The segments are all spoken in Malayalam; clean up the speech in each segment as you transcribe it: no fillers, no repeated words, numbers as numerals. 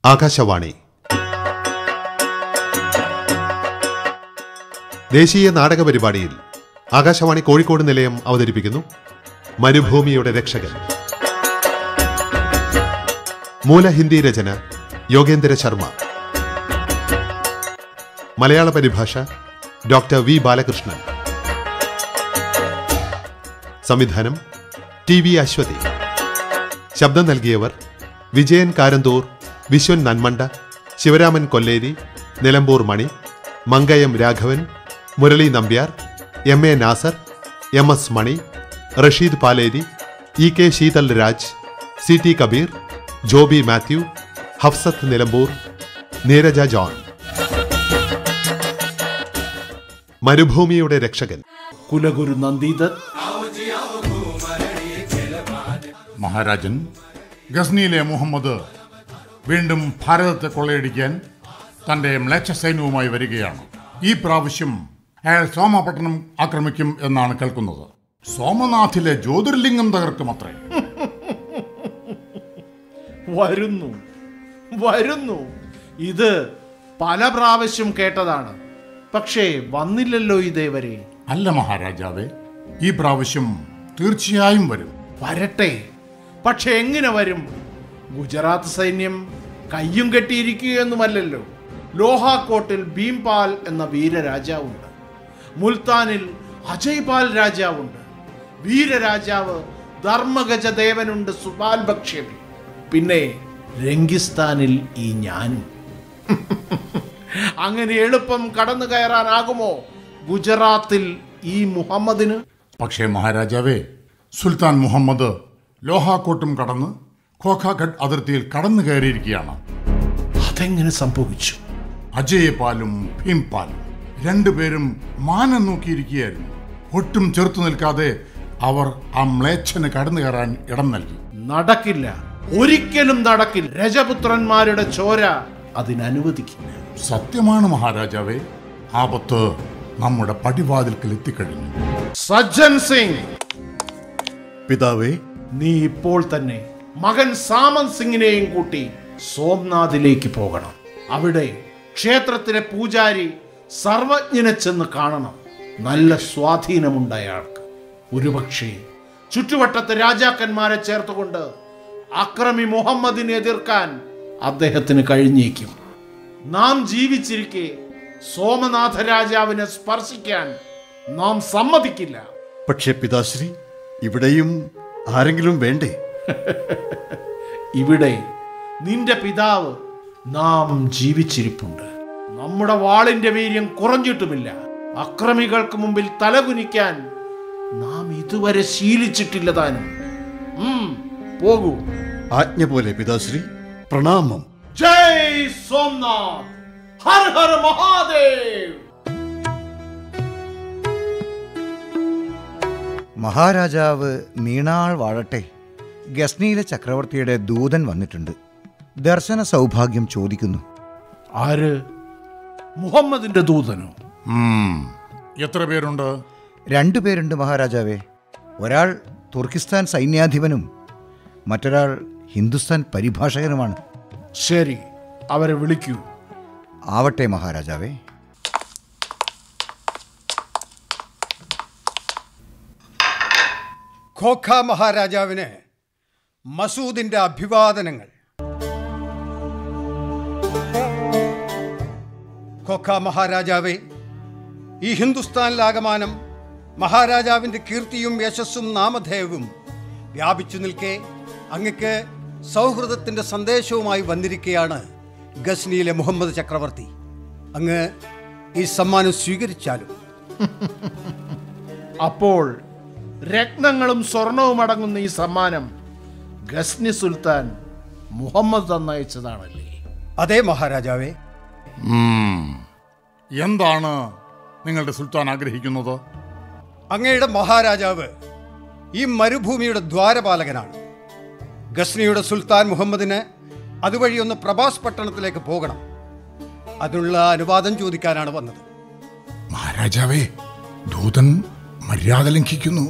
ആകാശവാണി ദേശീയ നാടക പരിപാടിയിൽ ആകാശവാണി കോഴിക്കോട് നിലയം അവതരിപ്പിക്കുന്നു മരുഭൂമിയുടെ രക്ഷകൻ. മൂല ഹിന്ദി രചന യോഗേന്ദ്ര ശർമ്മ. മലയാള പരിഭാഷ ഡോക്ടർ വി ബാലകൃഷ്ണൻ. സംവിധാനം ടി വി അശ്വതി. ശബ്ദം നൽകിയവർ Vijayan Karanthur, Viswan Nanmanda, Sivaraman Kolleri, Nilambur Mani, Mankayam Raghavan, Murali Nambiar, M A Nasar, M S Mani, Rasheed Paleri, E K Sheethal Raj, C T Kabeer, Joby Mathew, Hafsath Nilambur, Neeraja John. മരുഭൂമിയുടെ രക്ഷകൻ. കുലഗുരു നന്ദിദത്ത്. മഹാരാജൻ, ഗസ്നിയിലെ മുഹമ്മദ് വീണ്ടും ഭാരതത്തെ കൊള്ളയടിക്കാൻ തന്റെ മ്ലേച്ഛ സൈന്യവുമായി വരികയാണ്. ഈ പ്രാവശ്യം അയാൾ സോമപട്ടണം ആക്രമിക്കും എന്നാണ് കേൾക്കുന്നത്. സോമനാഥിലെ ജ്യോതിർലിംഗം തകർക്കുമത്രേ. വരുന്നു വരുന്നു ഇത് പല പ്രാവശ്യം കേട്ടതാണ്. പക്ഷേ വന്നില്ലല്ലോ ഇതേവരെ. അല്ല മഹാരാജാവേ, ഈ പ്രാവശ്യം തീർച്ചയായും വരും. വരട്ടെ, പക്ഷെ എങ്ങനെ വരും? ഗുജറാത്ത് സൈന്യം കയ്യും കെട്ടിയിരിക്കുകയൊന്നുമല്ലല്ലോ. ലോഹാക്കോട്ടിൽ ഭീംപാൽ എന്ന വീരരാജാവുണ്ട്. മുൽത്താനിൽ അജയ്പാൽ രാജാവുണ്ട്. വീരരാജാവ് ധർമ്മഗജദേവനുണ്ട്, സുപാൽ ബക്ഷേവി. പിന്നെ രംഗിസ്ഥാനിൽ ഈ ഞാനും. അങ്ങനെ എളുപ്പം കടന്നു കയറാനാകുമോ ഗുജറാത്തിൽ ഈ മുഹമ്മദിന്? പക്ഷേ മഹാരാജാവേ, സുൽത്താൻ മുഹമ്മദ് ലോഹാക്കോട്ടും കടന്ന് ഖോഖാഘട്ട് അതിർത്തിയിൽ കടന്നു കയറിയിരിക്കുകയാണ്. അതെങ്ങനെ സംഭവിച്ചു? അജയ്പാലും ഭീംപാലും രണ്ടുപേരും മാനം നോക്കിയിരിക്കുകയായിരുന്നു. ഒട്ടും ചെറുത്തു നിൽക്കാതെ അവർ ആ മ്ലേച്ഛന് കടന്നു കയറാൻ ഇടം നൽകി. നടക്കില്ല, ഒരിക്കലും നടക്കില്ല. രജപുത്രന്മാരുടെ ചോര അതിനനുവദിക്കില്ല. സത്യമാണ് മഹാരാജാവേ, ആപത്ത് നമ്മുടെ പടിവാതിൽക്കൽ എത്തിക്കഴിഞ്ഞു. സജ്ജൻ സിംഗ്, പിതാവേ, നീ ഇപ്പോൾ തന്നെ മകൻ സാമന്ത് സിംഗിനെയും കൂട്ടി സോംനാഥിലേക്ക് പോകണം. അവിടെ ക്ഷേത്രത്തിലെ പൂജാരി സർവജ്ഞനെ ചെന്ന് കാണണം. നല്ല സ്വാധീനമുണ്ട് അയാൾക്ക്. ഒരുപക്ഷെ ചുറ്റുവട്ടത്തെ രാജാക്കന്മാരെ ചേർത്തുകൊണ്ട് അക്രമി മുഹമ്മദിനെ എതിർക്കാൻ അദ്ദേഹത്തിന് കഴിഞ്ഞേക്കും. നാം ജീവിച്ചിരിക്കെ സോമനാഥ രാജാവിനെ സ്പർശിക്കാൻ നാം സമ്മതിക്കില്ല. പക്ഷേ പിതാശ്രീ, ഇവിടെയും ആരെങ്കിലും വേണ്ടേ? ഇവിടെ നിന്റെ പിതാവ് നാം ജീവിച്ചിരിപ്പുണ്ട്. നമ്മുടെ വാളിന്റെ വീര്യം കുറഞ്ഞിട്ടുമില്ല. അക്രമികൾക്ക് മുമ്പിൽ തലകുനിക്കാൻ നാം ഇതുവരെ ശീലിച്ചിട്ടില്ല താനും. പോകൂ. ആജ്ഞ പോലെ പിതാശ്രീ. പ്രണാമം. ജയ് സോംനാഥ്, ഹർ ഹർ മഹാദേവ്. മഹാരാജാവ് നീണാൾ വാഴട്ടെ. ഗസ്നിയിലെ ചക്രവർത്തിയുടെ ദൂതൻ വന്നിട്ടുണ്ട്. ദർശന സൗഭാഗ്യം ചോദിക്കുന്നു. ആര്? മുഹമ്മദിന്റെ ദൂതനോ? എത്ര പേരുണ്ട്? 2 പേരുണ്ട് മഹാരാജാവേ. ഒരാൾ തുർക്കിസ്ഥാൻ സൈന്യാധിപനും മറ്റൊരാൾ ഹിന്ദുസ്ഥാൻ പരിഭാഷകനുമാണ്. ശരി, അവരെ വിളിക്കൂ. ആവട്ടെ മഹാരാജാവേ. ഖോഖ മഹാരാജാവിന് മസൂദിന്റെ അഭിവാദനങ്ങൾ. ഖോഖ മഹാരാജാവേ, ഈ ഹിന്ദുസ്ഥാനിലാകമാനം മഹാരാജാവിൻ്റെ കീർത്തിയും യശസ്സും നാമധേയവും വ്യാപിച്ചു നിൽക്കെ അങ്ങക്ക് സൗഹൃദത്തിൻ്റെ സന്ദേശവുമായി വന്നിരിക്കുകയാണ് ഗസ്നിയിലെ മുഹമ്മദ് ചക്രവർത്തി. അങ്ങ് ഈ സമ്മാനം സ്വീകരിച്ചാലും. അപ്പോൾ രത്നങ്ങളും സ്വർണവും അടങ്ങുന്ന ഈ സമ്മാനം ഗസ്നി സുൽത്താൻ മുഹമ്മദ് തന്നയച്ചതാണല്ലേ? അതെ മഹാരാജാവേ. എന്താണ് നിങ്ങളുടെ സുൽത്താൻ ആഗ്രഹിക്കുന്നത്? അങ്ങയുടെ മഹാരാജാവ് ഈ മരുഭൂമിയുടെ ദ്വാരപാലകനാണ്. ഗസ്നിയുടെ സുൽത്താൻ മുഹമ്മദിന് അതുവഴി ഒന്ന് പ്രഭാസ് പട്ടണത്തിലേക്ക് പോകണം. അതിനുള്ള അനുവാദം ചോദിക്കാനാണ് വന്നത്. മഹാരാജാവേ, ദൂതൻ മര്യാദ ലംഘിക്കുന്നു.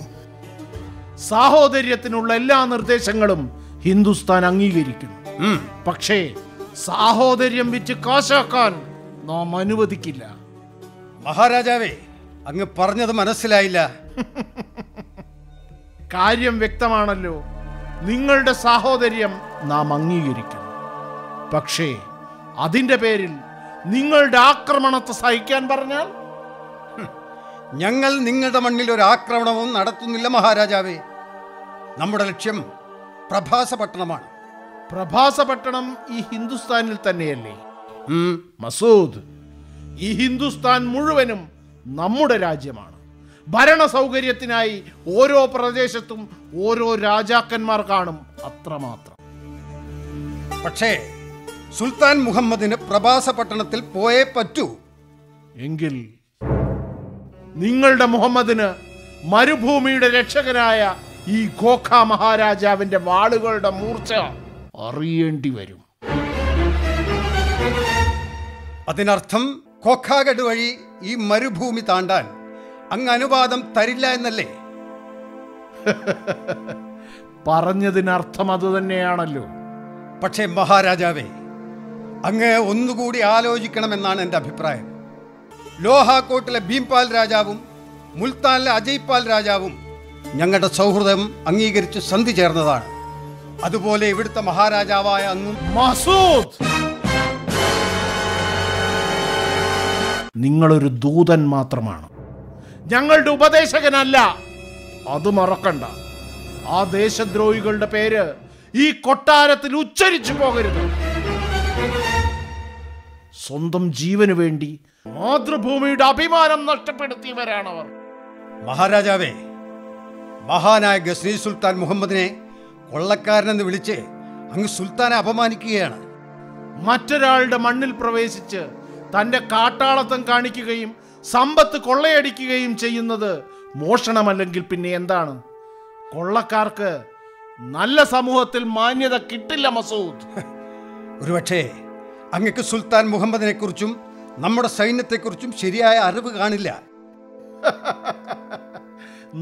സാഹോദര്യത്തിനുള്ള എല്ലാ നിർദ്ദേശങ്ങളും ഹിന്ദുസ്ഥാൻ അംഗീകരിക്കുന്നു. പക്ഷേ സാഹോദര്യം വിറ്റ് കാശാക്കാൻ നാം അനുവദിക്കില്ല. മഹാരാജാവേ, അങ്ങ് പറഞ്ഞത് മനസ്സിലായില്ല. കാര്യം വ്യക്തമാണല്ലോ. നിങ്ങളുടെ സാഹോദര്യം നാം അംഗീകരിക്കും. പക്ഷേ അതിന്റെ പേരിൽ നിങ്ങളുടെ ആക്രമണത്തെ സഹിക്കാൻ പറഞ്ഞാൽ? ഞങ്ങൾ നിങ്ങളുടെ മണ്ണിൽ ഒരു ആക്രമണവും നടത്തുന്നില്ല മഹാരാജാവേ. നമ്മുടെ ലക്ഷ്യം പ്രഭാസപട്ടണമാണ്. പ്രഭാസപട്ടണം ഈ ഹിന്ദുസ്ഥാനിൽ തന്നെയല്ലേ? മസൂദ്, ഈ ഹിന്ദുസ്ഥാൻ മുഴുവനും നമ്മുടെ രാജ്യമാണ്. ഭരണ സൗകര്യത്തിനായി ഓരോ പ്രദേശത്തും ഓരോ രാജാക്കന്മാർ കാണും, അത്രമാത്രം. പക്ഷേ സുൽത്താൻ മുഹമ്മദിന് പ്രഭാസപട്ടണത്തിൽ പോയേ പറ്റൂ. എങ്കിൽ നിങ്ങളുടെ മുഹമ്മദിന് മരുഭൂമിയുടെ രക്ഷകനായ ഈ ഖോഖ മഹാരാജാവിന്റെ വാളുകളുടെ മൂർച്ച അറിയേണ്ടി വരും. അതിനർത്ഥം ഖോഖാഗഡ് വഴി ഈ മരുഭൂമി താണ്ടാൻ അങ്ങ് അനുവാദം തരില്ല എന്നല്ലേ? പറഞ്ഞതിനർത്ഥം അത് തന്നെയാണല്ലോ. പക്ഷേ മഹാരാജാവേ, അങ്ങ് ഒന്നുകൂടി ആലോചിക്കണമെന്നാണ് എൻ്റെ അഭിപ്രായം. ലോഹാക്കോട്ടിലെ ഭീംപാൽ രാജാവും മുൽത്താനിലെ അജയ്പാൽ രാജാവും ഞങ്ങളുടെ സൗഹൃദം അംഗീകരിച്ച് സന്ധി ചേർന്നതാണ്. അതുപോലെ ഇവിടുത്തെ മഹാരാജാവായ അങ്ങും. മസൂദ്, നിങ്ങളൊരു ദൂതൻ മാത്രമാണ്, ഞങ്ങളുടെ ഉപദേശകനല്ല. അത് മറക്കണ്ട. ആ ദേശദ്രോഹികളുടെ പേര് ഈ കൊട്ടാരത്തിൽ ഉച്ചരിച്ചു പോകരുത്. സ്വന്തം ജീവന് വേണ്ടി മാതൃഭൂമിയുടെ അഭിമാനം നഷ്ടപ്പെടുത്തിയവരാണവർ. മഹാരാജാവേ, മഹാനായ ഗസ്നി സുൽത്താൻ മുഹമ്മദിനെ കൊള്ളക്കാരനെന്ന് വിളിച്ച് അങ്ങ് സുൽത്താനെ അപമാനിക്കുകയാണ്. മറ്റൊരാളുടെ മണ്ണിൽ പ്രവേശിച്ച് തന്റെ കാട്ടാളത്തം കാണിക്കുകയും സമ്പത്ത് കൊള്ളയടിക്കുകയും ചെയ്യുന്നത് മോഷണമല്ലെങ്കിൽ പിന്നെ എന്താണ്? കൊള്ളക്കാർക്ക് നല്ല സമൂഹത്തിൽ മാന്യത കിട്ടില്ല മസൂദ്. ഒരുപക്ഷേ അങ്ങക്ക് സുൽത്താൻ മുഹമ്മദിനെ കുറിച്ചും നമ്മുടെ സൈന്യത്തെക്കുറിച്ചും ശരിയായ അറിവ് കാണില്ല.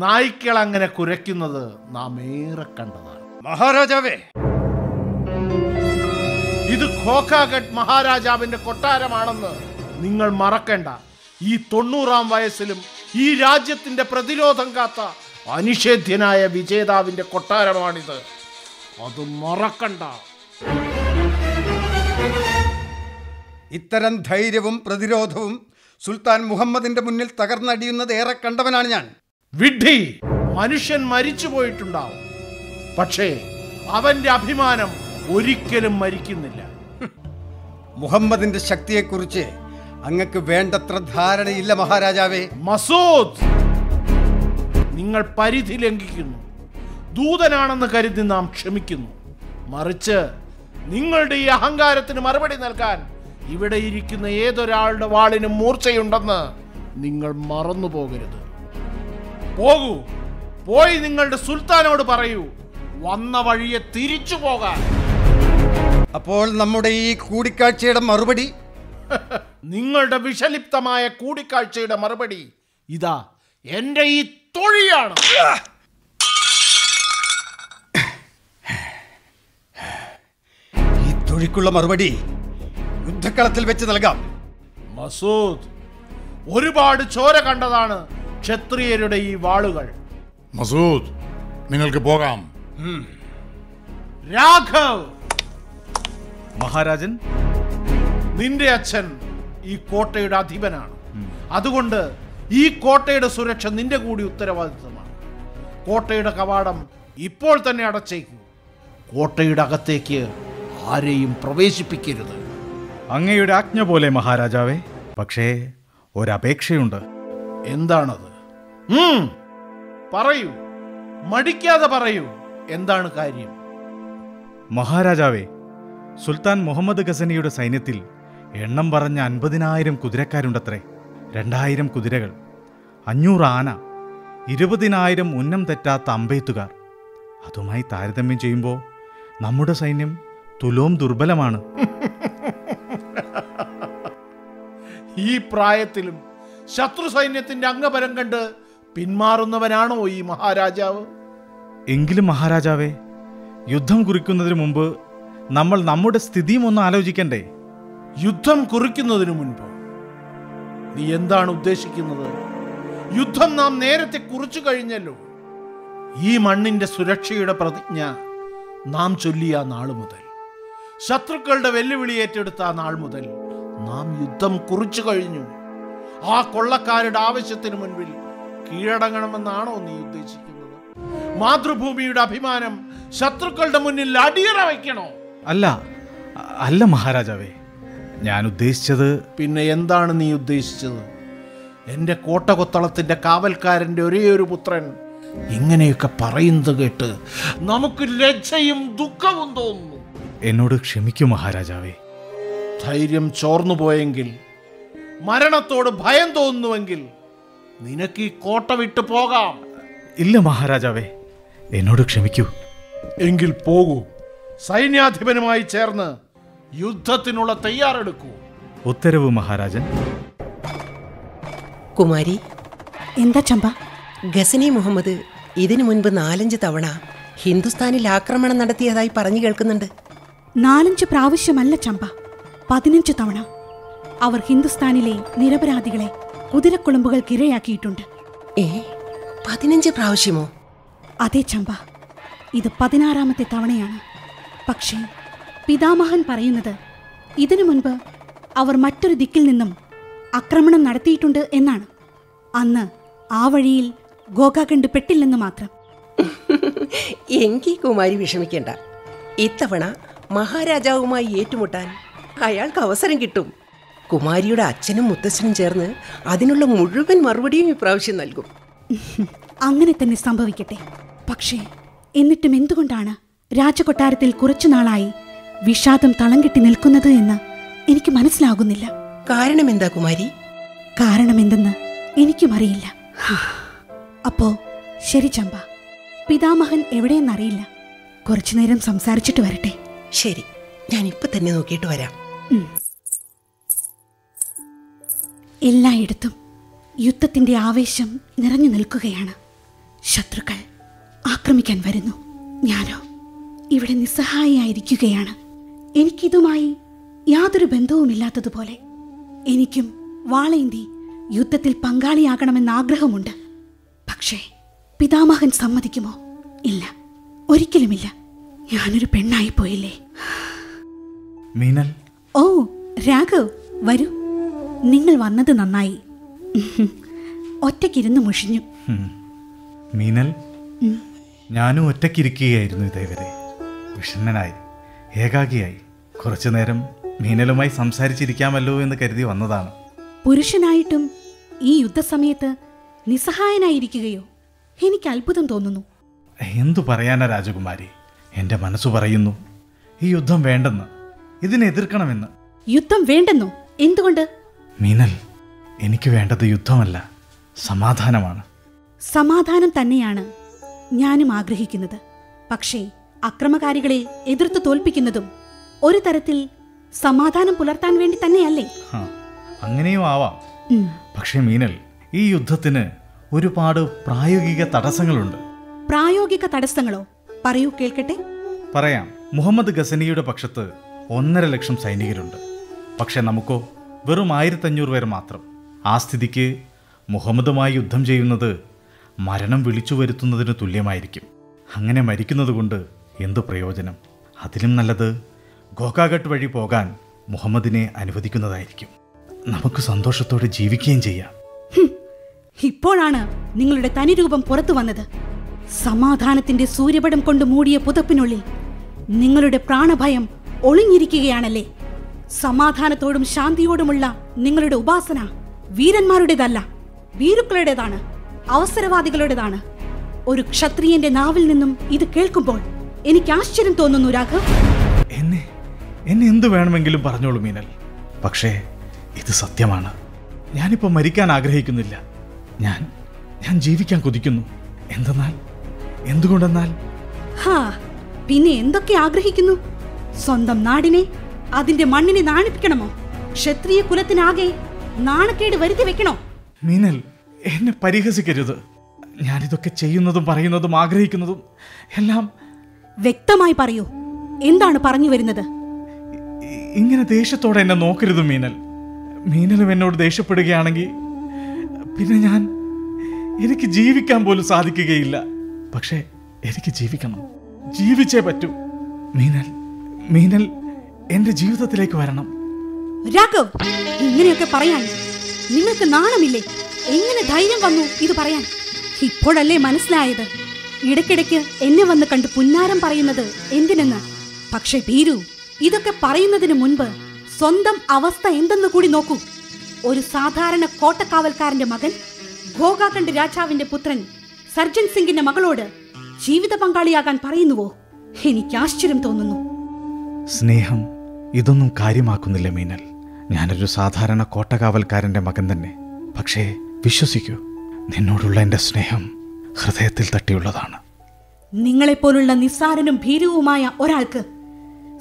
നായ്ക്കൾ അങ്ങനെ കുരയ്ക്കുന്നത് നാം ഏറെ കണ്ടതാണ്. മഹാരാജാവേ, ഇത് ഖോഖാഗഡ് മഹാരാജാവിന്റെ കൊട്ടാരമാണെന്ന് നിങ്ങൾ മറക്കണ്ട. ഈ 90-ാം വയസ്സിലും ഈ രാജ്യത്തിന്റെ പ്രതിരോധം കാത്ത അനിഷേധ്യനായ വിജേതാവിന്റെ കൊട്ടാരമാണിത്. അത് മറക്കണ്ട. ഇത്തരം ധൈര്യവും പ്രതിരോധവും സുൽത്താൻ മുഹമ്മദിന്റെ മുന്നിൽ തകർന്നടിയുന്നത് ഏറെ കണ്ടവനാണ് ഞാൻ. വിഡ്ഢി, മനുഷ്യൻ മരിച്ചു പോയിട്ടുണ്ടാവും, പക്ഷേ അവന്റെ അഭിമാനം ഒരിക്കലും മരിക്കുന്നില്ല. മുഹമ്മദിന്റെ ശക്തിയെക്കുറിച്ച് അങ്ങക്ക് വേണ്ടത്ര ധാരണയില്ല മഹാരാജാവേ. മസൂദ്, നിങ്ങൾ പരിധി ലംഘിക്കുന്നു. ദൂതനാണെന്ന് കരുതി നാം ക്ഷമിക്കുന്നു. മറിച്ച് നിങ്ങളുടെ ഈ അഹങ്കാരത്തിന് മറുപടി നൽകാൻ ഇവിടെ ഇരിക്കുന്ന ഏതൊരാളുടെ വാളിനും മൂർച്ചയുണ്ടെന്ന് നിങ്ങൾ മറന്നു പോകരുത്. പോകൂ, പോയി നിങ്ങളുടെ സുൽത്താനോട് പറയൂ, വന്ന വഴിയെ തിരിച്ചു പോകാൻ. അപ്പോൾ നമ്മുടെ ഈ കൂടിക്കാഴ്ചയുടെ മറുപടി? നിങ്ങളുടെ വിഷലിപ്തമായ കൂടിക്കാഴ്ചയുടെ മറുപടി ഇതാ, എന്റെ ഈ തൊഴിയാണ്. ഈ തൊഴിക്കുള്ള മറുപടി യുദ്ധക്കളത്തിൽ വെച്ച് നൽകാം. മസൂദ്, ഒരുപാട് ചോര കണ്ടതാണ് ക്ഷത്രിയരുടെ ഈ വാളുകൾ. മസൂദ്, നിങ്ങൾക്ക് പോകാം. രാഘവ്, മഹാരാജൻ, നിന്റെ അച്ഛൻ ഈ കോട്ടയുടെ അധിപനാണ്. അതുകൊണ്ട് ഈ കോട്ടയുടെ സുരക്ഷ നിന്റെ കൂടി ഉത്തരവാദിത്തമാണ്. കോട്ടയുടെ കവാടം ഇപ്പോൾ തന്നെ അടച്ചേക്കൂ. കോട്ടയുടെ അകത്തേക്ക് ആരെയും പ്രവേശിപ്പിക്കരുത്. അങ്ങയുടെ ആജ്ഞ പോലെ മഹാരാജാവേ. പക്ഷേ ഒരപേക്ഷയുണ്ട്. എന്താണത്? പറയൂ, മടിക്കാതെ പറയൂ. എന്താണ് കാര്യം? മഹാരാജാവേ, സുൽത്താൻ മുഹമ്മദ് ഗസനിയുടെ സൈന്യത്തിൽ എണ്ണം പറഞ്ഞ 50,000 കുതിരക്കാരുണ്ടത്രേ. 2000 കുതിരകൾ, 500 ആന, 20,000 ഉന്നം തെറ്റാത്ത അമ്പെയ്ത്തുകാർ. അതുമായി താരതമ്യം ചെയ്യുമ്പോൾ നമ്മുടെ സൈന്യം തുലോം ദുർബലമാണ്. ഈ പ്രായത്തിലും ശത്രു സൈന്യത്തിന്റെ അംഗബലം കണ്ട് പിന്മാറുന്നവനാണോ ഈ മഹാരാജാവ്? എങ്കിലും മഹാരാജാവേ, യുദ്ധം കുറിക്കുന്നതിന് മുമ്പ് നമ്മൾ നമ്മുടെ സ്ഥിതിയും ഒന്ന് ആലോചിക്കണ്ടേ? യുദ്ധം കുറിക്കുന്നതിനു മുൻപ് നീ എന്താണ് ഉദ്ദേശിക്കുന്നത്? യുദ്ധം നാം നേരത്തെ കുറിച്ചു കഴിഞ്ഞല്ലോ. ഈ മണ്ണിന്റെ സുരക്ഷയുടെ പ്രതിജ്ഞ നാം ചൊല്ലിയ നാൾ മുതൽ, ശത്രുക്കളുടെ വെല്ലുവിളി ഏറ്റെടുത്ത ആ നാൾ മുതൽ നാം യുദ്ധം കുറിച്ചു കഴിഞ്ഞു. ആ കൊള്ളക്കാരുടെ ആവശ്യത്തിന് മുൻപിൽ കീഴടങ്ങണമെന്നാണോ നീ ഉദ്ദേശിക്കുന്നത്? മാതൃഭൂമിയുടെ അഭിമാനം ശത്രുക്കളുടെ മുന്നിൽ അടിയറ വയ്ക്കണോ? അല്ല മഹാരാജാവേ, ഞാൻ ഉദ്ദേശിച്ചത്... പിന്നെ എന്താണ് നീ ഉദ്ദേശിച്ചത്? എൻ്റെ കോട്ടകൊത്തളത്തിന്റെ കാവൽക്കാരൻ്റെ ഒരേയൊരു പുത്രൻ ഇങ്ങനെയൊക്കെ പറയുന്നത് കേട്ട് നമുക്ക് ലജ്ജയും ദുഃഖവും തോന്നുന്നു. എന്നോട് ക്ഷമിക്കൂ മഹാരാജാവേ. ധൈര്യം ചോർന്നു പോയെങ്കിൽ, മരണത്തോട് ഭയം തോന്നുന്നുവെങ്കിൽ നിനക്ക് ഈ കോട്ട വിട്ടു പോകാം. ഇല്ല മഹാരാജാവേ, എന്നോട് ക്ഷമിക്കൂ. എങ്കിൽ പോകൂ. സൈന്യാധിപനുമായി ചേർന്ന് യുദ്ധത്തിനുള്ള തയ്യാറെടുക്കൂ. ഉത്തരവ് മഹാരാജൻ. കുമാരി. എന്താ ചമ്പ? ഗസനി മുഹമ്മദ് ഇതിനു മുൻപ് 4-5 തവണ ഹിന്ദുസ്ഥാനിൽ ആക്രമണം നടത്തിയതായി പറഞ്ഞു കേൾക്കുന്നുണ്ട്. 4-5 പ്രാവശ്യമല്ല ചമ്പ, 15 തവണ. അവർ ഹിന്ദുസ്ഥാനിലെ നിരപരാധികളെ കുതിരക്കുളമ്പുകൾക്കിരയാക്കിയിട്ടുണ്ട്. 15 പ്രാവശ്യമോ? അതെ ചമ്പ, ഇത് 16ാമത്തെ തവണയാണ്. പക്ഷേ പിതാമഹൻ പറയുന്നത് ഇതിനു മുൻപ് അവർ മറ്റൊരു ദിക്കിൽ നിന്നും ആക്രമണം നടത്തിയിട്ടുണ്ട് എന്നാണ്. അന്ന് ആ വഴിയിൽ ഗോകാകണ്ട് പെട്ടില്ലെന്ന് മാത്രം. എങ്കിൽ കുമാരി വിഷമിക്കേണ്ട. ഇത്തവണ മഹാരാജാവുമായി ഏറ്റുമുട്ടാൻ അയാൾക്ക് അവസരം കിട്ടും. കുമാരിയുടെ അച്ഛനും മുത്തച്ഛനും ചേർന്ന് അതിനുള്ള മുഴുവൻ മറുപടിയും ഇപ്രാവശ്യം നൽകും. അങ്ങനെ തന്നെ സംഭവിക്കട്ടെ. പക്ഷേ എന്നിട്ടും എന്തുകൊണ്ടാണ് രാജകൊട്ടാരത്തിൽ കുറച്ചുനാളായി വിഷാദം തളം കെട്ടി നിൽക്കുന്നത് എന്ന് എനിക്ക് മനസ്സിലാകുന്നില്ല. കാരണം എന്താ കുമാരി? കാരണമെന്തെന്ന് എനിക്കും അറിയില്ല. അപ്പോ ശരി ചമ്പ, പിതാമഹൻ എവിടെയെന്നറിയില്ല. കുറച്ചുനേരം സംസാരിച്ചിട്ട് വരട്ടെ. ശരി, ഞാൻ ഇപ്പൊ തന്നെ നോക്കിയിട്ട് വരാം. എല്ലായിടത്തും യുദ്ധത്തിന്റെ ആവേശം നിറഞ്ഞു നിൽക്കുകയാണ്. ശത്രുക്കൾ ആക്രമിക്കാൻ വരുന്നു. ഞാനോ ഇവിടെ നിസ്സഹായിയായിരിക്കുകയാണ്. എനിക്കിതുമായി യാതൊരു ബന്ധവുമില്ലാത്തതുപോലെ. എനിക്കും വാളേന്തി യുദ്ധത്തിൽ പങ്കാളിയാകണമെന്ന് ആഗ്രഹമുണ്ട്. പക്ഷേ പിതാമഹൻ സമ്മതിക്കുമോ? ഇല്ല, ഒരിക്കലുമില്ല. ഞാനൊരു പെണ്ണായി പോയില്ലേ. മീനൽ. ഓ രാഘവ്, വരൂ. നിങ്ങൾ വന്നത് നന്നായി. ഒറ്റയ്ക്കിരുന്ന് മുഷിഞ്ഞു. മീനൽ, ഞാനും ഒറ്റയ്ക്കിരിക്കുകയായിരുന്നു ഇതേവരെ. വിഷണ്ണനായി, ഏകാഗിയായി. കുറച്ചു നേരം മീനലുമായി സംസാരിച്ചിരിക്കാമല്ലോ എന്ന് കരുതി വന്നതാണ്. പുരുഷനായിട്ടും ഈ യുദ്ധസമയത്ത് നിസ്സഹായനായിരിക്കുകയോ? എനിക്ക് അത്ഭുതം തോന്നുന്നു. എന്തു പറയാനാ രാജകുമാരി, എൻ്റെ മനസ്സു പറയുന്നു ഈ യുദ്ധം വേണ്ടെന്ന്, ഇതിനെ എതിർക്കണമെന്ന്. യുദ്ധം വേണ്ടെന്നോ? എന്തുകൊണ്ട്? മീനൽ, എനിക്ക് വേണ്ടത് യുദ്ധമല്ല, സമാധാനമാണ്. സമാധാനം തന്നെയാണ് ഞാനും ആഗ്രഹിക്കുന്നത്. പക്ഷേ അക്രമകാരികളെ എതിർത്ത് തോൽപ്പിക്കുന്നതും ഒരു തരത്തിൽ സമാധാനം പുലർത്താൻ വേണ്ടി തന്നെയല്ലേ? അങ്ങനെയും ആവാം. പക്ഷേ മീനൽ, ഈ യുദ്ധത്തിന് ഒരുപാട് പ്രായോഗിക തടസ്സങ്ങളുണ്ട്. പ്രായോഗിക തടസ്സങ്ങളോ? പറയൂ, കേൾക്കട്ടെ. പറയാം. മുഹമ്മദ് ഗസനിയുടെ പക്ഷത്ത് 1.5 ലക്ഷം സൈനികരുണ്ട്. പക്ഷെ നമുക്കോ വെറും 1500 പേർ മാത്രം. ആ സ്ഥിതിക്ക് മുഹമ്മദുമായി യുദ്ധം ചെയ്യുന്നത് മരണം വിളിച്ചു വരുത്തുന്നതിന് തുല്യമായിരിക്കും. അങ്ങനെ മരിക്കുന്നത് കൊണ്ട് എന്തു പ്രയോജനം? അതിലും നല്ലത് ഗോകാഘട്ട് വഴി പോകാൻ മുഹമ്മദിനെ അനുവദിക്കുന്നതായിരിക്കും. നമുക്ക് സന്തോഷത്തോടെ ജീവിക്കുകയും ചെയ്യാം. ഇപ്പോഴാണ് നിങ്ങളുടെ തനിരൂപം പുറത്തു വന്നത്. സമാധാനത്തിന്റെ സൂര്യപടം കൊണ്ട് മൂടിയ പുതപ്പിനുള്ളിൽ നിങ്ങളുടെ പ്രാണഭയം ഒളിഞ്ഞിരിക്കുകയാണല്ലേ? സമാധാനത്തോടും ശാന്തിയോടുമുള്ള നിങ്ങളുടെ ഉപാസന വീരന്മാരുടേതല്ല, ഭീരുക്കളുടേതാണ്, അവസരവാദികളുടേതാണ്. ഒരു ക്ഷത്രിയന്റെ നാവിൽ നിന്നും ഇത് കേൾക്കുമ്പോൾ എനിക്ക് ആശ്ചര്യം തോന്നുന്നു രാഘവ്. എന്നെ എന്തു വേണമെങ്കിലും പറഞ്ഞോളൂ മീനൽ. പക്ഷേ ഇത് സത്യമാണ്. ഞാനിപ്പോൾ മരിക്കാൻ ആഗ്രഹിക്കുന്നില്ല. ഞാൻ ജീവിക്കാൻ കൊതിക്കുന്നു. എന്തുകൊണ്ടെന്നാൽ പിന്നെ എന്തൊക്കെ ആഗ്രഹിക്കുന്നു? സ്വന്തം നാടിനെ, അതിന്റെ മണ്ണിനെ നാണിപ്പിക്കണമോ? ക്ഷത്രിയ കുലത്തിനാകെ നാണക്കേട് വരുത്തി വെക്കണോ? മീനൽ, എന്നെ പരിഹസിക്കരുത്. ഞാനിതൊക്കെ ചെയ്യുന്നതും പറയുന്നതും ആഗ്രഹിക്കുന്നതും എല്ലാം വ്യക്തമായി പറയൂ. എന്താണ് പറഞ്ഞു വരുന്നത്? ഇങ്ങനെ ദേഷ്യത്തോടെ എന്നെ നോക്കരുത് മീനൽ. മീനലും എന്നോട് ദേഷ്യപ്പെടുകയാണെങ്കിൽ പിന്നെ എനിക്ക് ജീവിക്കാൻ പോലും സാധിക്കുകയില്ല. പക്ഷേ എനിക്ക് ജീവിക്കണം, ജീവിച്ചേ പറ്റൂ. മീനൽ എന്റെ ജീവിതത്തിലേക്ക് വരണം. രാഘവ്, ഇങ്ങനെയൊക്കെ പറയാൻ നിങ്ങൾക്ക് നാണമില്ലേ? എങ്ങനെ ധൈര്യം വന്നു ഇത് പറയാൻ? ഇപ്പോഴല്ലേ മനസ്സിലായത് ഇടയ്ക്കിടയ്ക്ക് എന്നെ വന്ന് കണ്ട് പുന്നാരം പറയുന്നത് എന്തിനെന്ന്. പക്ഷെ ഭീരു, ഇതൊക്കെ പറയുന്നതിന് മുൻപ് സ്വന്തം അവസ്ഥ എന്തെന്ന് കൂടി നോക്കൂ. ഒരു സാധാരണ കോട്ടക്കാവൽക്കാരന്റെ മകൻ ഘോഗാഖണ്ഡ് രാജാവിന്റെ പുത്രൻ സർജൻ സിംഗിന്റെ മകളോട് ജീവിത പങ്കാളിയാകാൻ പറയുന്നുവോ? എനിക്ക് ആശ്ചര്യം തോന്നുന്നു. സ്നേഹം ഇതൊന്നും കാര്യമാക്കുന്നില്ല മീനൽ. ഞാനൊരു സാധാരണ കോട്ടകാവൽക്കാരന്റെ മകൻ തന്നെ. പക്ഷേ വിശ്വസിക്കൂ, നിന്നോടുള്ള എന്റെ സ്നേഹം ഹൃദയത്തിൽ തട്ടിയുള്ളതാണ്. നിങ്ങളെപ്പോലുള്ള നിസ്സാരനും ഭീരുവുമായ ഒരാൾക്ക്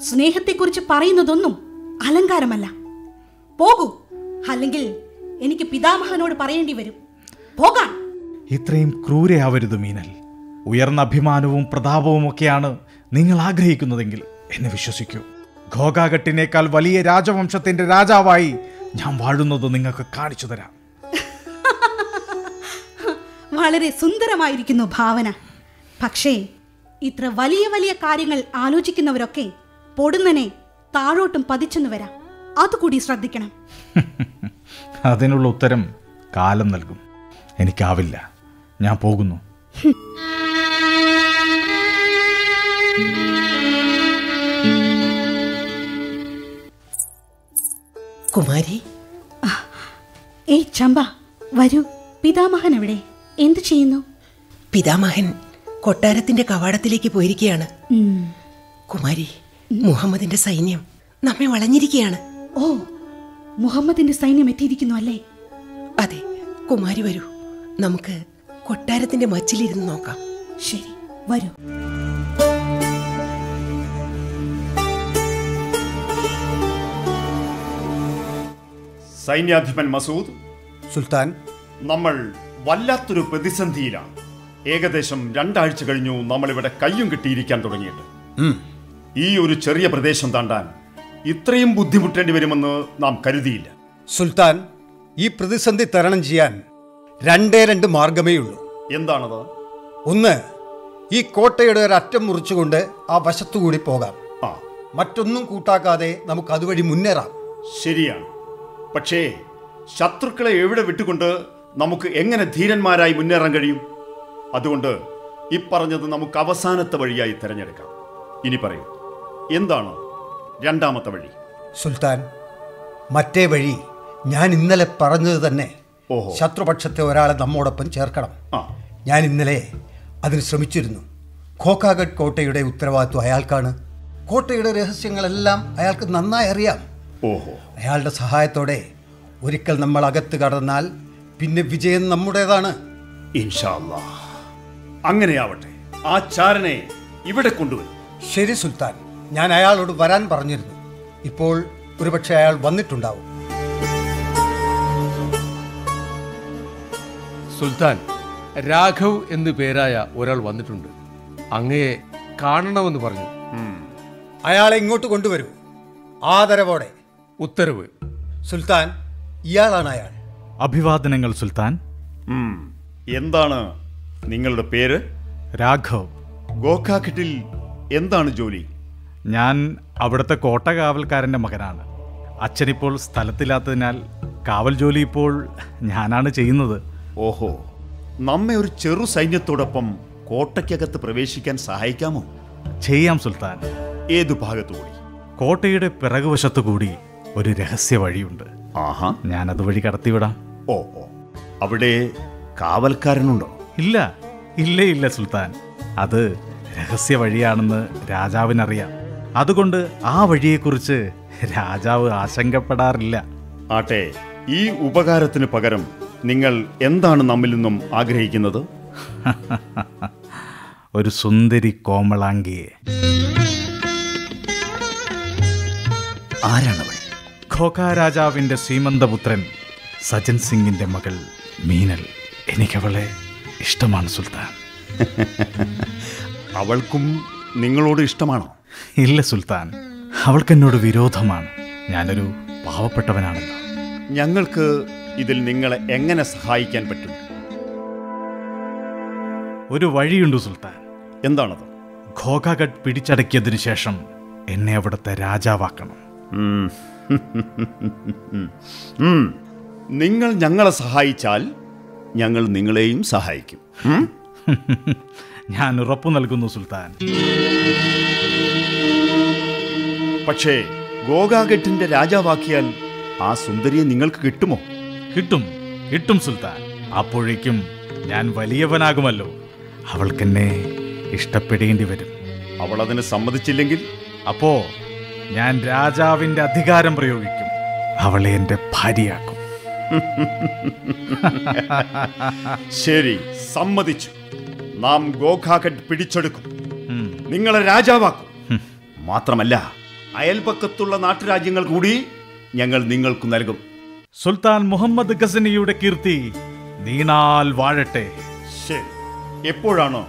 സ്നേഹത്തെക്കുറിച്ച് പറയുന്നതൊന്നും അലങ്കാരമല്ല. പോകൂ, അല്ലെങ്കിൽ എനിക്ക് പിതാമഹനോട് പറയേണ്ടി വരും. പോകാൻ. ഇത്രയും ക്രൂരയാവരുത് മീനൽ. ഉയർന്ന അഭിമാനവും പ്രതാപവും ഒക്കെയാണ് നിങ്ങൾ ആഗ്രഹിക്കുന്നതെങ്കിൽ എന്നെ വിശ്വസിക്കൂ, ഘോഗാഘട്ടിനേക്കാൾ വലിയ രാജവംശത്തിന്റെ രാജാവായി ഞാൻ വാഴുന്നത് നിങ്ങൾക്ക് കാണിച്ചു തരാം. വളരെ സുന്ദരമായിരിക്കുന്നു ഭാവന. പക്ഷേ ഇത്ര വലിയ വലിയ കാര്യങ്ങൾ ആലോചിക്കുന്നവരൊക്കെ പൊടുന്നനെ താഴോട്ടും പതിച്ചെന്ന് വരാം. അതുകൂടി ശ്രദ്ധിക്കണം. അതിനുള്ള ഉത്തരം കാലം നൽകും. എനിക്കാവില്ല. ഞാൻ പോകുന്നു. കുമാരി. ഏയ് ചമ്പ, വരൂ. പിതാമഹൻ എവിടെ? എന്തു ചെയ്യുന്നു? പിതാമഹൻ കൊട്ടാരത്തിന്റെ കവാടത്തിലേക്ക് പോയിരിക്കുകയാണ്. കുമാരി, മുഹമ്മദിന്റെ സൈന്യം നമ്മെ വളഞ്ഞിരിക്കുകയാണ്. ഓ, മുഹമ്മദിന്റെ സൈന്യം എത്തിയിരിക്കുന്നു അല്ലേ? അതെ. കുമാരി വരൂ, നമുക്ക് കൊട്ടാരത്തിന്റെ മച്ചിലിരുന്ന് നോക്കാം. ശരി, വരൂ. സൈന്യാധിപൻ മസൂദ്. സുൽത്താൻ, നമ്മൾ വല്ലാത്തൊരു പ്രതിസന്ധിയിലാണ്. ഏകദേശം 2 ആഴ്ച കഴിഞ്ഞു നമ്മളിവിടെ കയ്യും കിട്ടിയിരിക്കാൻ തുടങ്ങിയിട്ട്. ഈ ഒരു ചെറിയ പ്രദേശം താണ്ടാൻ ഇത്രയും ബുദ്ധിമുട്ടേണ്ടി വരുമെന്ന് നാം കരുതിയില്ല. സുൽത്താൻ, ഈ പ്രതിസന്ധി തരണം ചെയ്യാൻ 2 മാർഗമേ ഉള്ളൂ. എന്താണത്? ഒന്ന്, ഈ കോട്ടയുടെ ഒരറ്റം മുറിച്ചുകൊണ്ട് ആ വശത്തുകൂടി പോകാം. മറ്റൊന്നും കൂട്ടാക്കാതെ നമുക്ക് അതുവഴി മുന്നേറാം. ശരിയാണ്. പക്ഷേ ശത്രുക്കളെ എവിടെ വിട്ടുകൊണ്ട് നമുക്ക് എങ്ങനെ ധീരന്മാരായി മുന്നേറാൻ കഴിയും? അതുകൊണ്ട് ഈ പറഞ്ഞത് നമുക്ക് അവസാനത്തെ വഴിയായി തിരഞ്ഞെടുക്കാം. ഇനി പറയൂ, എന്താണ് 2ാമത്തെ വഴി? സുൽത്താൻ, മറ്റേ വഴി ഞാൻ ഇന്നലെ പറഞ്ഞത് തന്നെ. ശത്രുപക്ഷത്തെ ഒരാളെ നമ്മോടൊപ്പം ചേർക്കണം. ഞാൻ ഇന്നലെ അതിന് ശ്രമിച്ചിരുന്നു. ഖോഖാഗഡ് കോട്ടയുടെ ഉത്തരവാദിത്വം അയാൾക്കാണ്. കോട്ടയുടെ രഹസ്യങ്ങളെല്ലാം അയാൾക്ക് നന്നായി അറിയാം. അയാളുടെ സഹായത്തോടെ ഒരിക്കൽ നമ്മൾ അകത്ത് കടന്നാൽ പിന്നെ വിജയം നമ്മുടേതാണ്. ഇൻഷാ അല്ലാഹ്. അങ്ങനെയാവട്ടെ. ആ ചാരനെ ഇവിടെ കൊണ്ടുവരും. ശരി സുൽത്താൻ, ഞാൻ അയാളോട് വരാൻ പറഞ്ഞിരുന്നു. ഇപ്പോൾ ഒരുപക്ഷെ അയാൾ വന്നിട്ടുണ്ടാവും. സുൽത്താൻ, രാഘവ് എന്നു പേരായ ഒരാൾ വന്നിട്ടുണ്ട്. അങ്ങയെ കാണണമെന്ന് പറഞ്ഞു. അയാളെ ഇങ്ങോട്ട് കൊണ്ടുവരൂ, ആദരവോടെ. ഉത്തരവ്. സുൽത്താൻ, ഇയാളാണ് അയാൾ. അഭിവാദനങ്ങൾ സുൽത്താൻ. എന്താണ് നിങ്ങളുടെ പേര്? രാഘവ്. ഖോഖാഘട്ടിൽ എന്താണ് ജോലി? ഞാൻ അവിടുത്തെ കോട്ടകാവൽക്കാരൻ്റെ മകനാണ്. അച്ഛനിപ്പോൾ സ്ഥലത്തില്ലാത്തതിനാൽ കാവൽ ജോലി ഇപ്പോൾ ഞാനാണ് ചെയ്യുന്നത്. ഓഹോ, നമ്മെ ഒരു ചെറു സൈന്യത്തോടൊപ്പം കോട്ടയ്ക്കകത്ത് പ്രവേശിക്കാൻ സഹായിക്കാമോ? ചെയ്യാം സുൽത്താൻ. ഏതു ഭാഗത്തുകൂടി? കോട്ടയുടെ പിറകുവശത്തു കൂടി ഒരു രഹസ്യ വഴിയുണ്ട്. ഞാൻ അതുവഴി കടത്തിവിടാം. ഓ, അവിടെ കാവൽക്കാരനുണ്ടോ? ഇല്ല ഇല്ല ഇല്ല സുൽത്താൻ, അത് രഹസ്യ വഴിയാണെന്ന് രാജാവിനറിയാം. അതുകൊണ്ട് ആ വഴിയെക്കുറിച്ച് രാജാവ് ആശങ്കപ്പെടാറില്ല. ആട്ടെ, ഈ ഉപകാരത്തിന് പകരം നിങ്ങൾ എന്താണ് നമ്മിൽ നിന്നും ആഗ്രഹിക്കുന്നത്? ഒരു സുന്ദരി കോമളാംഗിയെ. ആരാണവൾ? ഖോഖ രാജാവിന്റെ ശ്രീമന്തപുത്രൻ സജൻ സിംഗിന്റെ മകൾ മീനൽ. എനിക്കവളെ ഇഷ്ടമാണ് സുൽത്താൻ. അവൾക്കും നിങ്ങളോട് ഇഷ്ടമാണോ? ഇല്ല സുൽത്താൻ, അവൾക്കെന്നോട് വിരോധമാണ്. ഞാനൊരു പാവപ്പെട്ടവനാണല്ലോ. ഞങ്ങൾക്ക് ഇതിൽ നിങ്ങളെ എങ്ങനെ സഹായിക്കാൻ പറ്റും? ഒരു വഴിയുണ്ട് സുൽത്താൻ. എന്താണത്? ഖോഖാഗഡ് പിടിച്ചടക്കിയതിനു ശേഷം എന്നെ അവിടുത്തെ രാജാവാക്കണം. നിങ്ങൾ ഞങ്ങളെ സഹായിച്ചാൽ ഞങ്ങൾ നിങ്ങളെയും സഹായിക്കും. ഞാൻ ഉറപ്പു നൽകുന്നു സുൽത്താൻ. പക്ഷേ ഗോഗാഗട്ടിന്റെ രാജാവാക്കിയാൽ ആ സുന്ദരിയെ നിങ്ങൾക്ക് കിട്ടുമോ? കിട്ടും സുൽത്താൻ. അപ്പോഴേക്കും ഞാൻ വലിയവനാകുമല്ലോ. അവൾക്കെന്നെ ഇഷ്ടപ്പെടേണ്ടി വരും. അവൾ അതിന് സമ്മതിച്ചില്ലെങ്കിൽ? അപ്പോ ഞാൻ രാജാവിന്റെ അധികാരം പ്രയോഗിക്കും. അവളെ എന്റെ ഭാര്യയാക്കും. ശരി, സമ്മതിച്ചു. നാം ഗോഖാഗഡ് പിടിച്ചെടുക്കും, നിങ്ങളെ രാജാവാക്കും. മാത്രമല്ല, അയൽപക്കത്തുള്ള നാട്ടുരാജ്യങ്ങൾ കൂടി ഞങ്ങൾ നിങ്ങൾക്ക് നൽകും. സുൽത്താൻ മുഹമ്മദ് ഗസനിയുടെ കീർത്തി നീണാൽ വാഴട്ടെ. ശരി, എപ്പോഴാണോ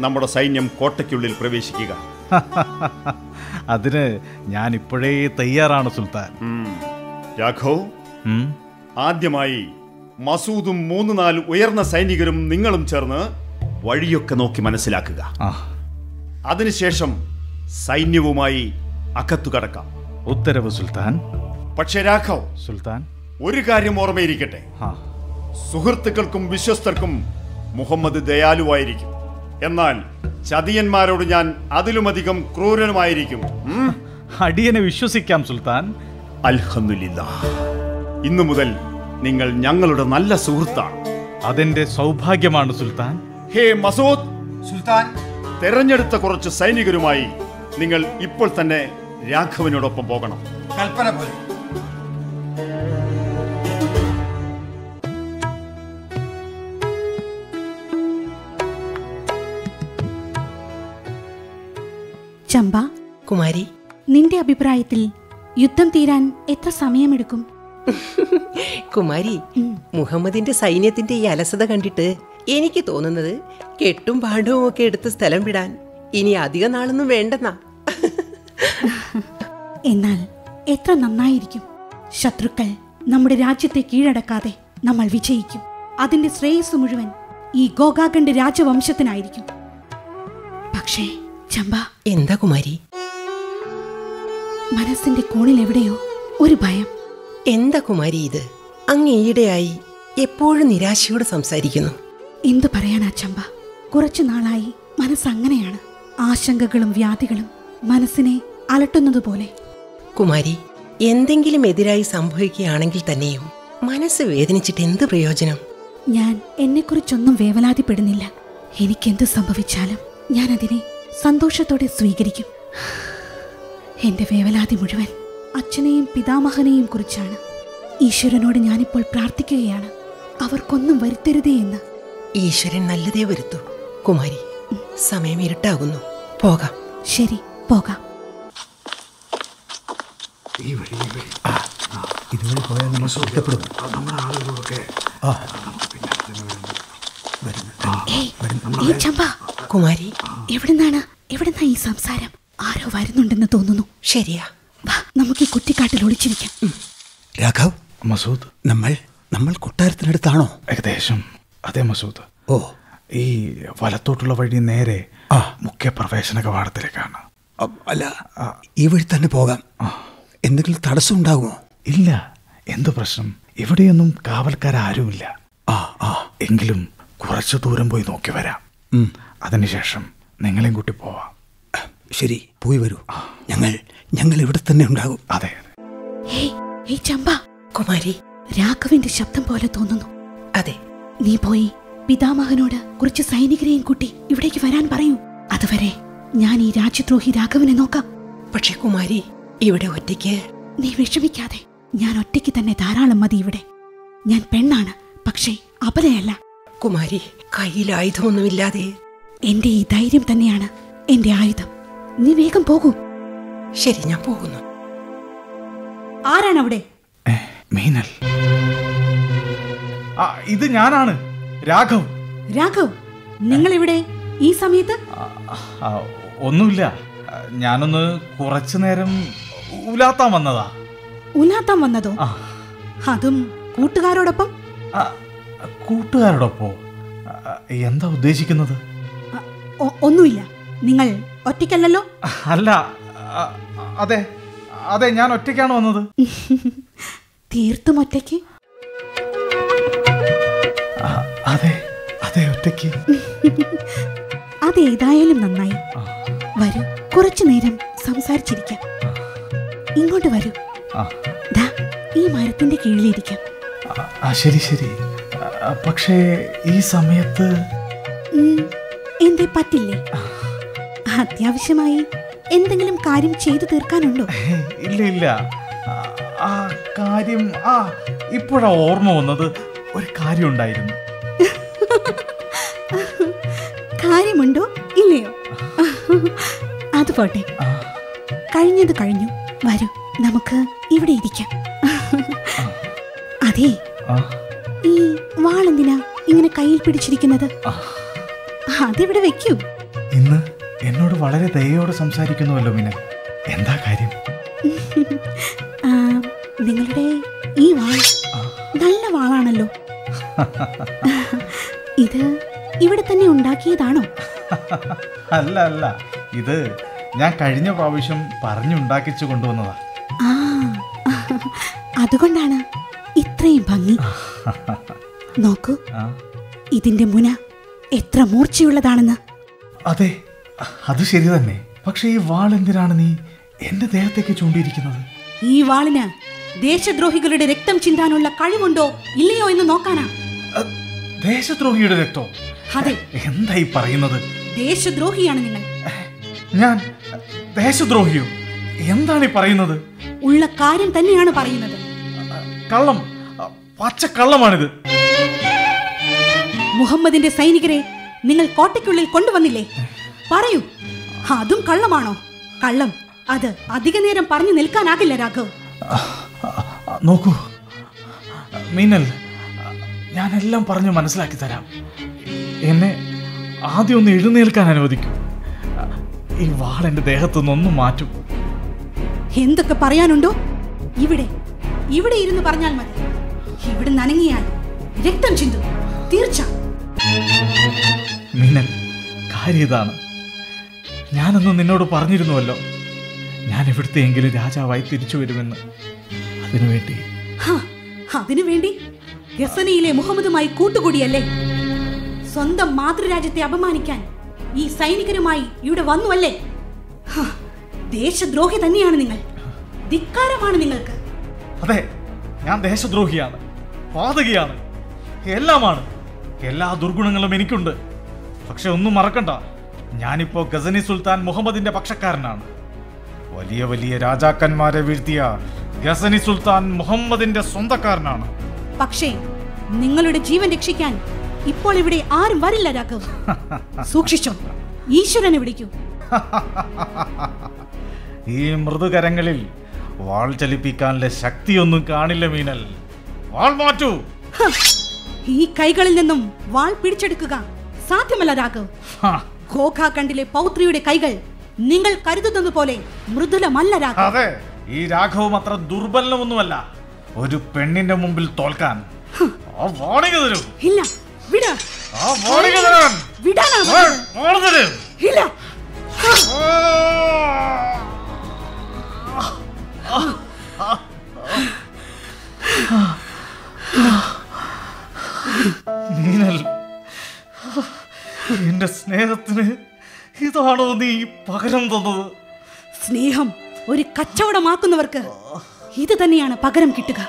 നമ്മുടെ സൈന്യം കോട്ടയ്ക്കുള്ളിൽ പ്രവേശിക്കുക? അതിന് ഞാൻ ഇപ്പോഴേ തയ്യാറാണ് സുൽത്താൻ. രാഘവ്, ആദ്യമായി മസൂദും 3-4 ഉയർന്ന സൈനികരും നിങ്ങളും ചേർന്ന് വഴിയൊക്കെ നോക്കി മനസ്സിലാക്കുക. അതിനുശേഷം സൈന്യവുമായി അകത്തു കടക്കാം. ഉത്തരവ് സുൽത്താൻ. പക്ഷേ രാഘവ് സുൽത്താൻ, ഒരു കാര്യം ഓർമ്മയിരിക്കട്ടെ. സുഹൃത്തുക്കൾക്കും വിശ്വസ്തർക്കും മുഹമ്മദ് ദയാലുവായിരിക്കും. എന്നാൽ ചതിയന്മാരോട് ഞാൻ അതിലുമധികം ക്രൂരനുമായിരിക്കും. അടിയനെ വിശ്വസിക്കാം സുൽത്താൻ. അൽഹംദുലില്ലാഹ്, ഇന്നു മുതൽ നിങ്ങൾ ഞങ്ങളുടെ നല്ല സുഹൃത്താണ്. അതെന്റെ സൗഭാഗ്യമാണ് സുൽത്താൻ. ഹേ മസൂദ് സുൽത്താൻ, തെരഞ്ഞെടുത്ത കുറച്ച് സൈനികരുമായി നിങ്ങൾ ഇപ്പോൾ തന്നെ രാഘവനോടൊപ്പം പോകണം. കൽപ്പന പോലെ. ചമ്പ, കുമാരി, നിന്റെ അഭിപ്രായത്തിൽ യുദ്ധം തീരാൻ എത്ര സമയമെടുക്കും? കുമാരി, മുഹമ്മദിന്റെ സൈന്യത്തിന്റെ ഈ അലസത കണ്ടിട്ട് എനിക്ക് തോന്നുന്നത് കെട്ടും പാണ്ഡവും ഒക്കെ എടുത്ത് സ്ഥലം വിടാൻ ഇനി അധിക നാളൊന്നും വേണ്ടെന്നാ. എന്നാൽ എത്ര നന്നായിരിക്കും. ശത്രുക്കൾ നമ്മുടെ രാജ്യത്തെ കീഴടക്കാതെ നമ്മൾ വിജയിക്കും. അതിന്റെ ശ്രേയസ് മുഴുവൻ ഈ ഗോഗാഗണ്ഡ് രാജവംശത്തിനായിരിക്കും. പക്ഷേ ചമ്പ. എന്താ കുമാരി? മനസ്സിന്റെ കോണിൽ എവിടെയോ ഒരു ഭയം. എന്താ കുമാരി ഇത്? അങ്ങ് ഈയിടെയായി എപ്പോഴും നിരാശയോട് സംസാരിക്കുന്നു. എന്തു പറയാനാ ചമ്പ? കുറച്ചു നാളായി മനസ്സങ്ങനെയാണ്. ആശങ്കകളും വ്യാധികളും മനസ്സിനെ അലട്ടുന്നതുപോലെ. കുമാരി, എന്തെങ്കിലും എതിരായി സംഭവിക്കുകയാണെങ്കിൽ തന്നെയും മനസ്സ് വേദനിച്ചിട്ട് എന്ത് പ്രയോജനം? ഞാൻ എന്നെക്കുറിച്ചൊന്നും വേവലാതിപ്പെടുന്നില്ല. എനിക്കെന്ത് സംഭവിച്ചാലും ഞാൻ അതിനെ സന്തോഷത്തോടെ സ്വീകരിക്കും. എന്റെ വേവലാതി മുഴുവൻ അച്ഛനെയും പിതാമഹനെയും കുറിച്ചാണ്. ഈശ്വരനോട് ഞാനിപ്പോൾ പ്രാർത്ഥിക്കുകയാണ്, അവർക്കൊന്നും വരുത്തരുതേ എന്ന്. ഈശ്വരൻ നല്ലതേ വരുത്തൂ. കുമാരി, സമയം ഇരുട്ടാകുന്നു, പോകാം. ശരി, പോകാം. ഇതുവഴി പോയാൽ നമ്മൾ സുഖപ്പെടും. കുമാരി, എവിടുന്നാ ഈ സംസാരം? ആരോ വരുന്നുണ്ടെന്ന് തോന്നുന്നു. ശരിയാ, വാ, നമുക്ക് ഈ കുറ്റിക്കാട്ടിൽ ഒളിച്ചിരിക്കാം. രാഘവ്, മസൂദ്, നമ്മൾ കൊട്ടാരത്തിനടുത്താണോ? ഏകദേശം അതെ മസൂദ്. ഓ, ഈ വലത്തോട്ടുള്ള വഴി നേരെ മുഖ്യ പ്രവേശന കവാടത്തിലേക്കാണ്. അല്ല, ഈ വഴി തന്നെ പോകാം. എന്തെങ്കിലും തടസ്സം ഉണ്ടാകുമോ? ഇല്ല. എന്തു പ്രശ്നം? ഇവിടെയൊന്നും കാവൽക്കാരാരുമില്ല. എങ്കിലും കുറച്ചു ദൂരം പോയി നോക്കി വരാം. അതിനുശേഷം നിങ്ങളെയും കൂട്ടി പോവാം. ശരി, പോയി വരൂ. ഞങ്ങൾ ഇവിടെ തന്നെ ഉണ്ടാകും. അതെ. ചമ്പ. കുമാരി, രാഘവിന്റെ ശബ്ദം പോലെ തോന്നുന്നു. അതെ. നീ പോയി പിതാമഹനോട് കുറച്ച് സൈനികരെയും കൂട്ടി ഇവിടേക്ക് വരാൻ പറയൂ. അതുവരെ ഞാൻ ഈ രാജ്യദ്രോഹി രാഘവനെ നോക്കാം. പക്ഷെ കുമാരി, ഇവിടെ ഒറ്റയ്ക്ക്. നീ വിഷമിക്കാതെ. ഞാൻ ഒറ്റയ്ക്ക് തന്നെ ധാരാളം മതി ഇവിടെ. ഞാൻ പെണ്ണാണ്, പക്ഷേ അബലയല്ല. കുമാരി, കയ്യിൽ ആയുധമൊന്നുമില്ലാതെ. എന്റെ ഈ ധൈര്യം തന്നെയാണ് എന്റെ ആയുധം. നീ വേഗം പോകൂ. ശരി, ഞാൻ പോകുന്നു. ആരാണവിടെ? മീനൽ. ഇത് ഞാനാണ്, രാഘവ്. രാഘവ്, നിങ്ങൾ ഇവിടെ ഈ സമയത്ത്? ഒന്നുമില്ല, ഞാനൊന്ന് കുറച്ചു നേരം ഉലാത്താൻ വന്നതാ. ഉലാത്താൻ വന്നതോ? അതും കൂട്ടുകാരോടൊപ്പം? കൂട്ടുകാരോടൊപ്പോ? എന്താ ഉദ്ദേശിക്കുന്നത്? ഒന്നുമില്ല. നിങ്ങൾ ഒറ്റയ്ക്കല്ലല്ലോ? അല്ല, അതെ അതെ, ഞാൻ ഒറ്റയ്ക്കാണ് വന്നത്. തീർത്തും ഒറ്റയ്ക്ക്? അതെ അതെ, ഒറ്റയ്ക്ക്. അതേതായാലും നന്നായി. വരൂ, കുറച്ചു നേരം സംസാരിച്ചിരിക്കാം. ഇങ്ങോട്ട് വരൂ. ദാ ഈ മരത്തിന്റെ കീഴിലിരിക്കാം. ശരി ശരി. പക്ഷേ ഈ സമയത്ത് എന്തേ, പറ്റില്ലേ? അത്യാവശ്യമായി എന്തെങ്കിലും കാര്യം ചെയ്തു തീർക്കാനുണ്ടോ? ഇല്ല ഇല്ല, ആ കാര്യം ഇപ്പോഴാ ഓർമ്മ വന്നത്. ഒരു കാര്യം ഉണ്ടായിരുന്നു. കാര്യമുണ്ടോ ഇല്ലയോ? അത് പോട്ടെ, കഴിഞ്ഞത് കഴിഞ്ഞു. വരൂ, നമുക്ക് ഇവിടെ ഇരിക്കാം. അതെ, ഈ വാളെന്തിനാ ഇങ്ങനെ കയ്യിൽ പിടിച്ചിരിക്കുന്നത്? അതിവിടെ വെക്കൂ. ഇന്ന് എന്നോട് വളരെ ദയോടെ സംസാരിക്കുന്നുവല്ലോ മിന. എന്താ കാര്യം? നിങ്ങളുടെ ഈ വാൾ നല്ല വാളാണല്ലോ. ഇത് ഇവിടെ തന്നെ ഉണ്ടാക്കിയതാണോ? അല്ല അല്ല, ഇത് ഞാൻ കഴിഞ്ഞ പ്രാവശ്യം പറഞ്ഞുണ്ടാക്കിച്ചു കൊണ്ടുവന്നതാ. അതുകൊണ്ടാണ് ഇത്രയും ഭംഗി. നോക്കൂ, ഇതിന്റെ മുന എത്ര മൂർച്ചയുള്ളതാണെന്ന്. അതെ, അത് ശരി തന്നെ. പക്ഷെ ഈ വാൾ എന്തിനാണ് നീ എന്റെ ദേഹത്തേക്ക് ചൂണ്ടിയിരിക്കുന്നത്? ഈ വാളിന് ദേശദ്രോഹികളുടെ രക്തം ചിന്താനുള്ള കഴിവുണ്ടോ ഇല്ലയോ എന്ന് നോക്കാനാ. ദേശദ്രോഹിയുടെ രക്തോ? അതെ. എന്തായി പറയുന്നത്? ദേശദ്രോഹിയാണ് നിങ്ങൾ. ഞാൻ ദേശദ്രോഹിയോ? എന്താണ് ഈ പറയുന്നത്? ഉള്ള കാര്യം തന്നെയാണ് പറയുന്നത്. കള്ളം, പച്ചക്കള്ളമാണിത്. മുഹമ്മദിന്റെ സൈനികരെ നിങ്ങൾ കോട്ടയ്ക്കുള്ളിൽ കൊണ്ടുവന്നില്ലേ? പറയൂ, അതും കള്ളമാണോ? കള്ളം അത് അധിക നേരം പറഞ്ഞു നിൽക്കാനാകില്ല രാഘവ്. നോക്കൂ മീനൽ, ഞാനെല്ലാം പറഞ്ഞു മനസ്സിലാക്കി തരാം. എന്നെ ആദ്യം ഒന്ന് എഴുന്നേൽക്കാൻ അനുവദിക്കൂ. ഈ വാൾ എന്റെ ദേഹത്തു നിന്നൊന്നും മാറ്റും. എന്തൊക്കെ പറയാനുണ്ടോ? ഇവിടെ ഇവിടെ ഇരുന്ന് പറഞ്ഞാൽ മതി. ഇവിടെ നനങ്ങിയാൽ രക്തം ചിന്തും, തീർച്ച. മീനൽ, കാര്യം ഇതാണ്. ഞാനൊന്ന് നിന്നോട് പറഞ്ഞിരുന്നുവല്ലോ, ഞാൻ എവിടുത്തെയെങ്കിലും രാജാവായി തിരിച്ചു വരുമെന്ന്. അതിനുവേണ്ടി ഗസനയിലെ മുഹമ്മദുമായി കൂട്ടുകൂടിയല്ലേ? സ്വന്തം മാതൃരാജ്യത്തെ അപമാനിക്കാൻ ഈ സൈനികരുമായി ഇവിടെ വന്നുവല്ലേ? ദേശദ്രോഹി തന്നെയാണ് നിങ്ങൾ. ധിക്കാരമാണ് നിങ്ങൾക്ക്. അതെ, ഞാൻ ദേശദ്രോഹിയാണ്, പാതകിയാണ്, എല്ലാമാണ്. എല്ലാ ദുർഗുണങ്ങളും എനിക്കുണ്ട്. പക്ഷെ ഒന്നും മറക്കണ്ട, ഞാനിപ്പോ ഗസനി സുൽത്താൻ മുഹമ്മദിന്റെ പക്ഷക്കാരനാണ്. വലിയ വലിയ രാജാക്കന്മാരെ വീഴ്ത്തിയ ഗസനി സുൽത്താൻ മുഹമ്മദിന്റെ സ്വന്തക്കാരനാണ്. പക്ഷേ നിങ്ങളുടെ ജീവൻ രക്ഷിക്കാൻ ഇപ്പോൾ ഇവിടെ ആരും വരില്ല രാഘവ്. സൂക്ഷിച്ചോ, ഈശ്വരനെ വിളിക്കൂ. ഈ മൃദുകരങ്ങളിൽ വാൾ ചലിപ്പിക്കാനുള്ള ശക്തിയൊന്നും കാണില്ല മീനൽ. വാൾ മാറ്റൂ. ഈ കൈകളിൽ നിന്നും വാൾ പിടിച്ചെടുക്കുക സാധ്യമല്ല രാഘവ്. ഖോഖാഖണ്ഡിലെ പൗത്രിയുടെ കൈകൾ നിങ്ങൾ കരുതുന്നത് പോലെ മൃദുലമല്ല രാഘവ്. അതെ, ഈ രാഘവും അത്ര ദുർബലമൊന്നുമല്ല ഒരു പെണ്ണിന്റെ മുമ്പിൽ തോൽക്കാൻ. ഇല്ല, വിട. ഇല്ല. എന്റെ സ്നേഹത്തിന് ഇതാണോ നീ പകരം തന്നത്? സ്നേഹം ഒരു കച്ചവടമാക്കുന്നവർക്ക് ഇത് തന്നെയാണ് പകരം കിട്ടുക.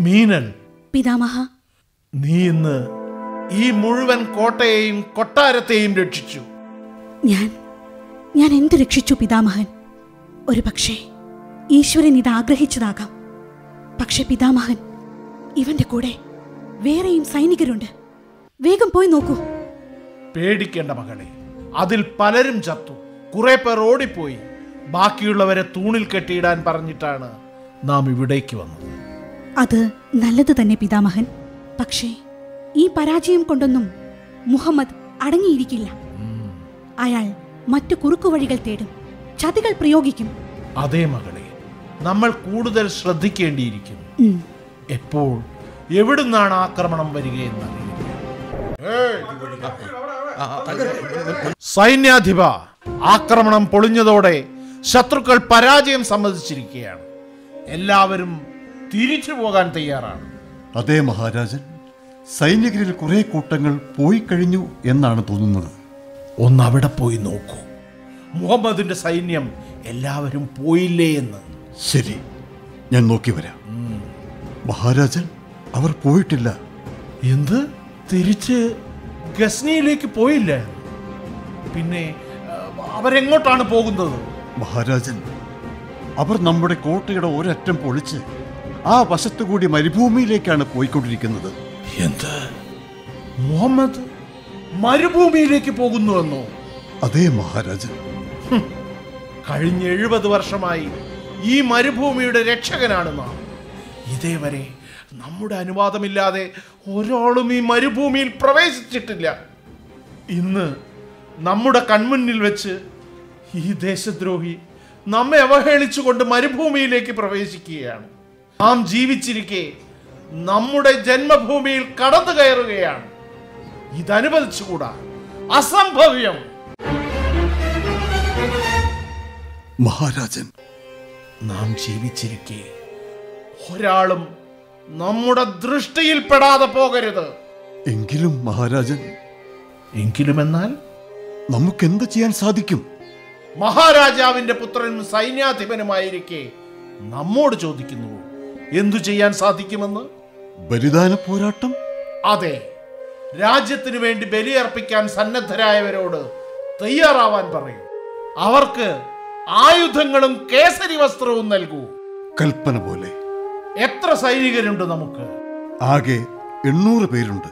മീനൻ, പിതാമഹ, നീ ഇന്ന് ഈ മുഴുവൻ കോട്ടയെയും കൊട്ടാരത്തെയും രക്ഷിച്ചു. ഞാൻ എന്ത് രക്ഷിച്ചു പിതാമഹൻ? ഒരു പക്ഷേ ഈശ്വരൻ ഇത് ആഗ്രഹിച്ചതാകാം. പക്ഷെ പിതാമഹൻ, ഇവന്റെ കൂടെ വേറെയും സൈനികരുണ്ട്. വേഗം പോയി നോക്കൂ. പേടിക്കേണ്ട മകളെ, അതിൽ പലരും ചത്തു. കുറെ പേർ ഓടിപ്പോയി. ബാക്കിയുള്ളവരെ തൂണിൽ കെട്ടിയിടാൻ പറഞ്ഞിട്ടാണ് നാം ഇവിടേക്ക് വന്നത്. അത് നല്ലത് തന്നെ പിതാമഹൻ. പക്ഷേ ഈ പരാജയം കൊണ്ടൊന്നും മുഹമ്മദ് അടങ്ങിയിരിക്കില്ല. അയാൾ മറ്റു കുറുക്കുവഴികൾ തേടും, ചതികൾ പ്രയോഗിക്കും. അതേ മകളെ, നമ്മൾ കൂടുതൽ ശ്രദ്ധിക്കേണ്ടിയിരിക്കുന്നു. എപ്പോൾ എവിടുന്നാണ് ആക്രമണം വരികയെന്ന് സൈന്യാധിപ, ആക്രമണം പൊളിഞ്ഞതോടെ ശത്രുക്കൾ പരാജയം സമ്മതിച്ചിരിക്കുകയാണ്. എല്ലാവരും തിരിച്ചു പോകാൻ തയ്യാറാണ്. അതേ മഹാരാജൻ, സൈനികരിൽ കുറെ കൂട്ടങ്ങൾ പോയി കഴിഞ്ഞു എന്നാണ് തോന്നുന്നത്. ഒന്നവിടെ പോയി നോക്കൂ. മുഹമ്മദിന്റെ സൈന്യം എല്ലാവരും പോയില്ലേ എന്ന്. ശരി, ഞാൻ നോക്കി വരാം. മഹാരാജൻ, അവർ പോയിട്ടില്ല. എന്ത്? തിരിച്ച് ഗസ്നിയിലേക്ക് പോയില്ല? പിന്നെ അവരെങ്ങോട്ടാണ് പോകുന്നത്? മഹാരാജൻ, അവർ നമ്മുടെ കോട്ടയുടെ ഒരറ്റം പൊളിച്ച് ആ വശത്തുകൂടി മരുഭൂമിയിലേക്കാണ് പോയിക്കൊണ്ടിരിക്കുന്നത്. എന്ത്? മുഹമ്മദ് മരുഭൂമിയിലേക്ക് പോകുന്നുവെന്നോ? അതേ മഹാരാജൻ. കഴിഞ്ഞ 70 വർഷമായി ഈ മരുഭൂമിയുടെ രക്ഷകനാണ് നാം. ഇതേവരെ നമ്മുടെ അനുവാദമില്ലാതെ ഒരാളും ഈ മരുഭൂമിയിൽ പ്രവേശിച്ചിട്ടില്ല. ഇന്ന് നമ്മുടെ കൺമുന്നിൽ വെച്ച് ഈ ദേശദ്രോഹി നമ്മെ അവഹേളിച്ചുകൊണ്ട് മരുഭൂമിയിലേക്ക് പ്രവേശിക്കുകയാണ്. നാം ജീവിച്ചിരിക്കെ നമ്മുടെ ജന്മഭൂമിയിൽ കടന്നു കയറുകയാണ്. ഇതനുവദിച്ചുകൂടാ, അസംഭവ്യം. മഹാരാജൻ, നാം ജീവിച്ചിരിക്കെ ഒരാളും നമ്മുടെ ദൃഷ്ടിയിൽ പെടാതെ പോകരുത്. എങ്കിലും മഹാരാജൻ. എങ്കിലുമെന്നാൽ നമുക്കെന്ത് ചെയ്യാൻ സാധിക്കും? മഹാരാജാവിന്റെ പുത്രനും സൈന്യാധിപനുമായിരിക്കെ നമ്മോട് ചോദിക്കുന്നു എന്തു ചെയ്യാൻ സാധിക്കുമെന്ന്? ബലിദാന പോരാട്ടം? അതെ, രാജ്യത്തിനു വേണ്ടി ബലിയർപ്പിക്കാൻ സന്നദ്ധരായവരോട് തയ്യാറാവാൻ പറയും. അവർക്ക് ആയുധങ്ങളും കേസരി വസ്ത്രവും നൽകൂ. കൽപ്പന പോലെ. എത്ര സൈനികരുണ്ട് നമുക്ക്? ആകെ 800 പേരുണ്ട്.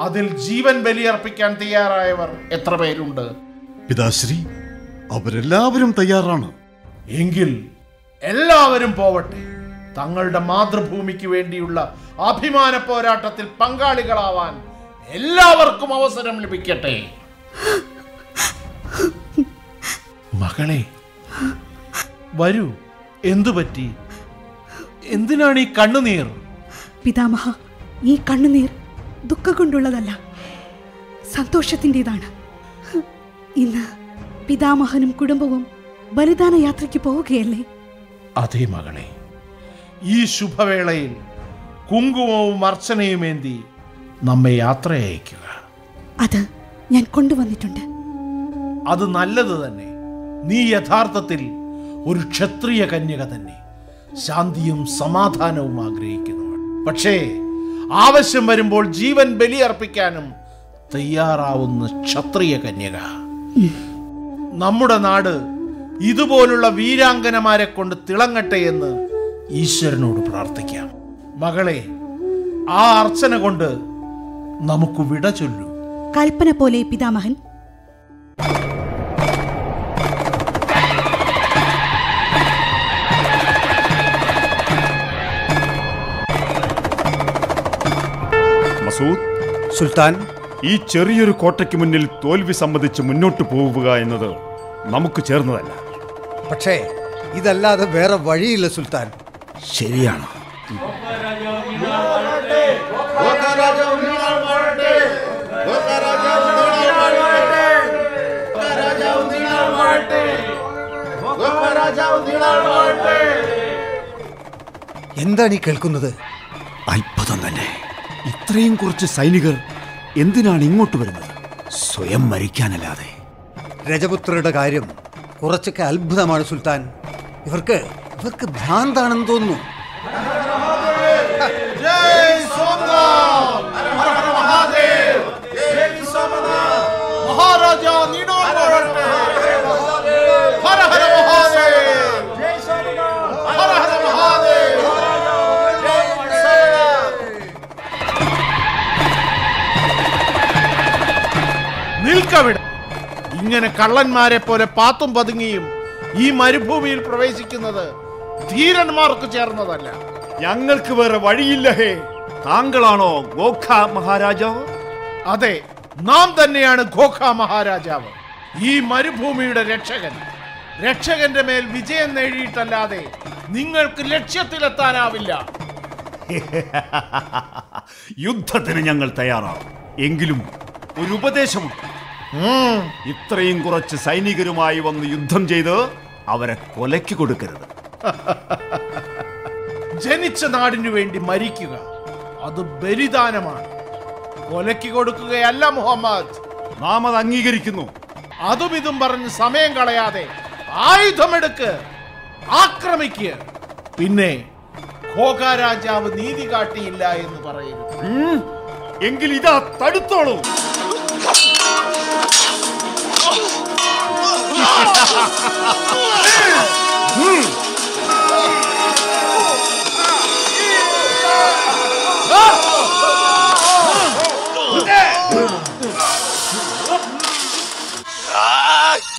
അതിൽ ജീവൻ ബലിയർപ്പിക്കാൻ തയ്യാറായവർ എത്ര പേരുണ്ട്? പിതാശ്രീ, അവരെല്ലാവരും തയ്യാറാണ്. എങ്കിൽ എല്ലാവരും പോവട്ടെ. തങ്ങളുടെ മാതൃഭൂമിക്ക് വേണ്ടിയുള്ള അഭിമാന പോരാട്ടത്തിൽ പങ്കാളികളാവാൻ എല്ലാവർക്കും അവസരം ലഭിക്കട്ടെ. മകളെ, വരൂ. എന്തുപറ്റി? എന്തിനാണ് ഈ കണ്ണുനീർ? പിതാമഹ, ഈ കണ്ണുനീർ ദുഃഖം കൊണ്ടുള്ളതല്ല, സന്തോഷത്തിൻ്റെതാണ്. ഇന്ന് പിതാമഹനും കുടുംബവും ബലിദാന യാത്രയ്ക്ക് പോവുകയല്ലേ? അതേ മകളെ, ഈ ശുഭവേളയിൽ കുങ്കുമവും അർച്ചനയുമേന്തി നമ്മെ യാത്ര അയക്കുക. അത് ഞാൻ കൊണ്ടുവന്നിട്ടുണ്ട്. അത് നല്ലത് തന്നെ. നീ യഥാർത്ഥത്തിൽ ഒരു ക്ഷത്രിയ കന്യക തന്നെ, ശാന്തിയും സമാധാനവും ആഗ്രഹിക്കുന്നവൾ. പക്ഷേ ആവശ്യം വരുമ്പോൾ ജീവൻ ബലിയർപ്പിക്കാനും തയ്യാറാവുന്ന ക്ഷത്രിയ കന്യക. നമ്മുടെ നാട് ഇതുപോലുള്ള വീരാംഗനമാരെ കൊണ്ട് തിളങ്ങട്ടെ എന്ന് ഈശ്വരനോട് പ്രാർത്ഥിക്കാം. മകളെ, ആ അർച്ചന കൊണ്ട് നമുക്ക് വിട ചൊല്ലൂ. കൽപ്പന പോലെ പിതാമഹൻ. മസൂദ് സുൽത്താൻ, ഈ ചെറിയൊരു കോട്ടയ്ക്ക് മുന്നിൽ തോൽവി സമ്മതിച്ച് മുന്നോട്ട് പോവുക എന്നത് നമുക്ക് ചേർന്നതല്ല. പക്ഷേ ഇതല്ലാതെ വേറെ വഴിയില്ല സുൽത്താൻ. ശരിയാണ്. എന്താണ് ഈ കേൾക്കുന്നത്? അത്ഭുതം തന്നെ. ഇത്രയും കുറച്ച് സൈനികർ എന്തിനാണ് ഇങ്ങോട്ട് വരുന്നത്? സ്വയം മരിക്കാനല്ലാതെ. രജപുത്രരുടെ കാര്യം കുറച്ചൊക്കെ അത്ഭുതമാണ് സുൽത്താൻ. ഇവർക്ക് ഭ്രാന്താണെന്ന് തോന്നുന്നു. നിൽക്കവിടെ. ഇങ്ങനെ കള്ളന്മാരെ പോലെ പാത്തും പതുങ്ങിയും ഈ മരുഭൂമിയിൽ പ്രവേശിക്കുന്നത് ധീരന്മാർക്ക് ചേർന്നതല്ല. ഞങ്ങൾക്ക് വേറെ വഴിയില്ല. ഹേ, താങ്കളാണോ ഗോഖ മഹാരാജാവ്? അതെ, നാം തന്നെയാണ് ഗോഖ മഹാരാജാവ്, ഈ മരുഭൂമിയുടെ രക്ഷകൻ. രക്ഷകന്റെ മേൽ വിജയം നേടിയിട്ടല്ലാതെ നിങ്ങൾക്ക് ലക്ഷ്യത്തിലെത്താനാവില്ല. യുദ്ധത്തിന് ഞങ്ങൾ തയ്യാറാണ്. എങ്കിലും ഒരു ഉപദേശമുണ്ട്. ഇത്രയും കുറച്ച് സൈനികരുമായി വന്ന് യുദ്ധം ചെയ്ത് അവരെ കൊലയ്ക്ക് കൊടുക്കരുത്. ജനിച്ച നാടിനു വേണ്ടി മരിക്കുക അത് ബലിദാനമാണ്, കൊലയ്ക്ക് കൊടുക്കുകയല്ല മുഹമ്മദ്. നാം അത് അംഗീകരിക്കുന്നു. അതും ഇതും പറഞ്ഞ് സമയം കളയാതെ ആയുധമെടുക്ക്, ആക്രമിക്കുക. പിന്നെ ഖോഖ രാജാവ് നീതി കാട്ടിയില്ല എന്ന് പറയരുത്. എങ്കിൽ ഇതാ തടുത്തോളൂ.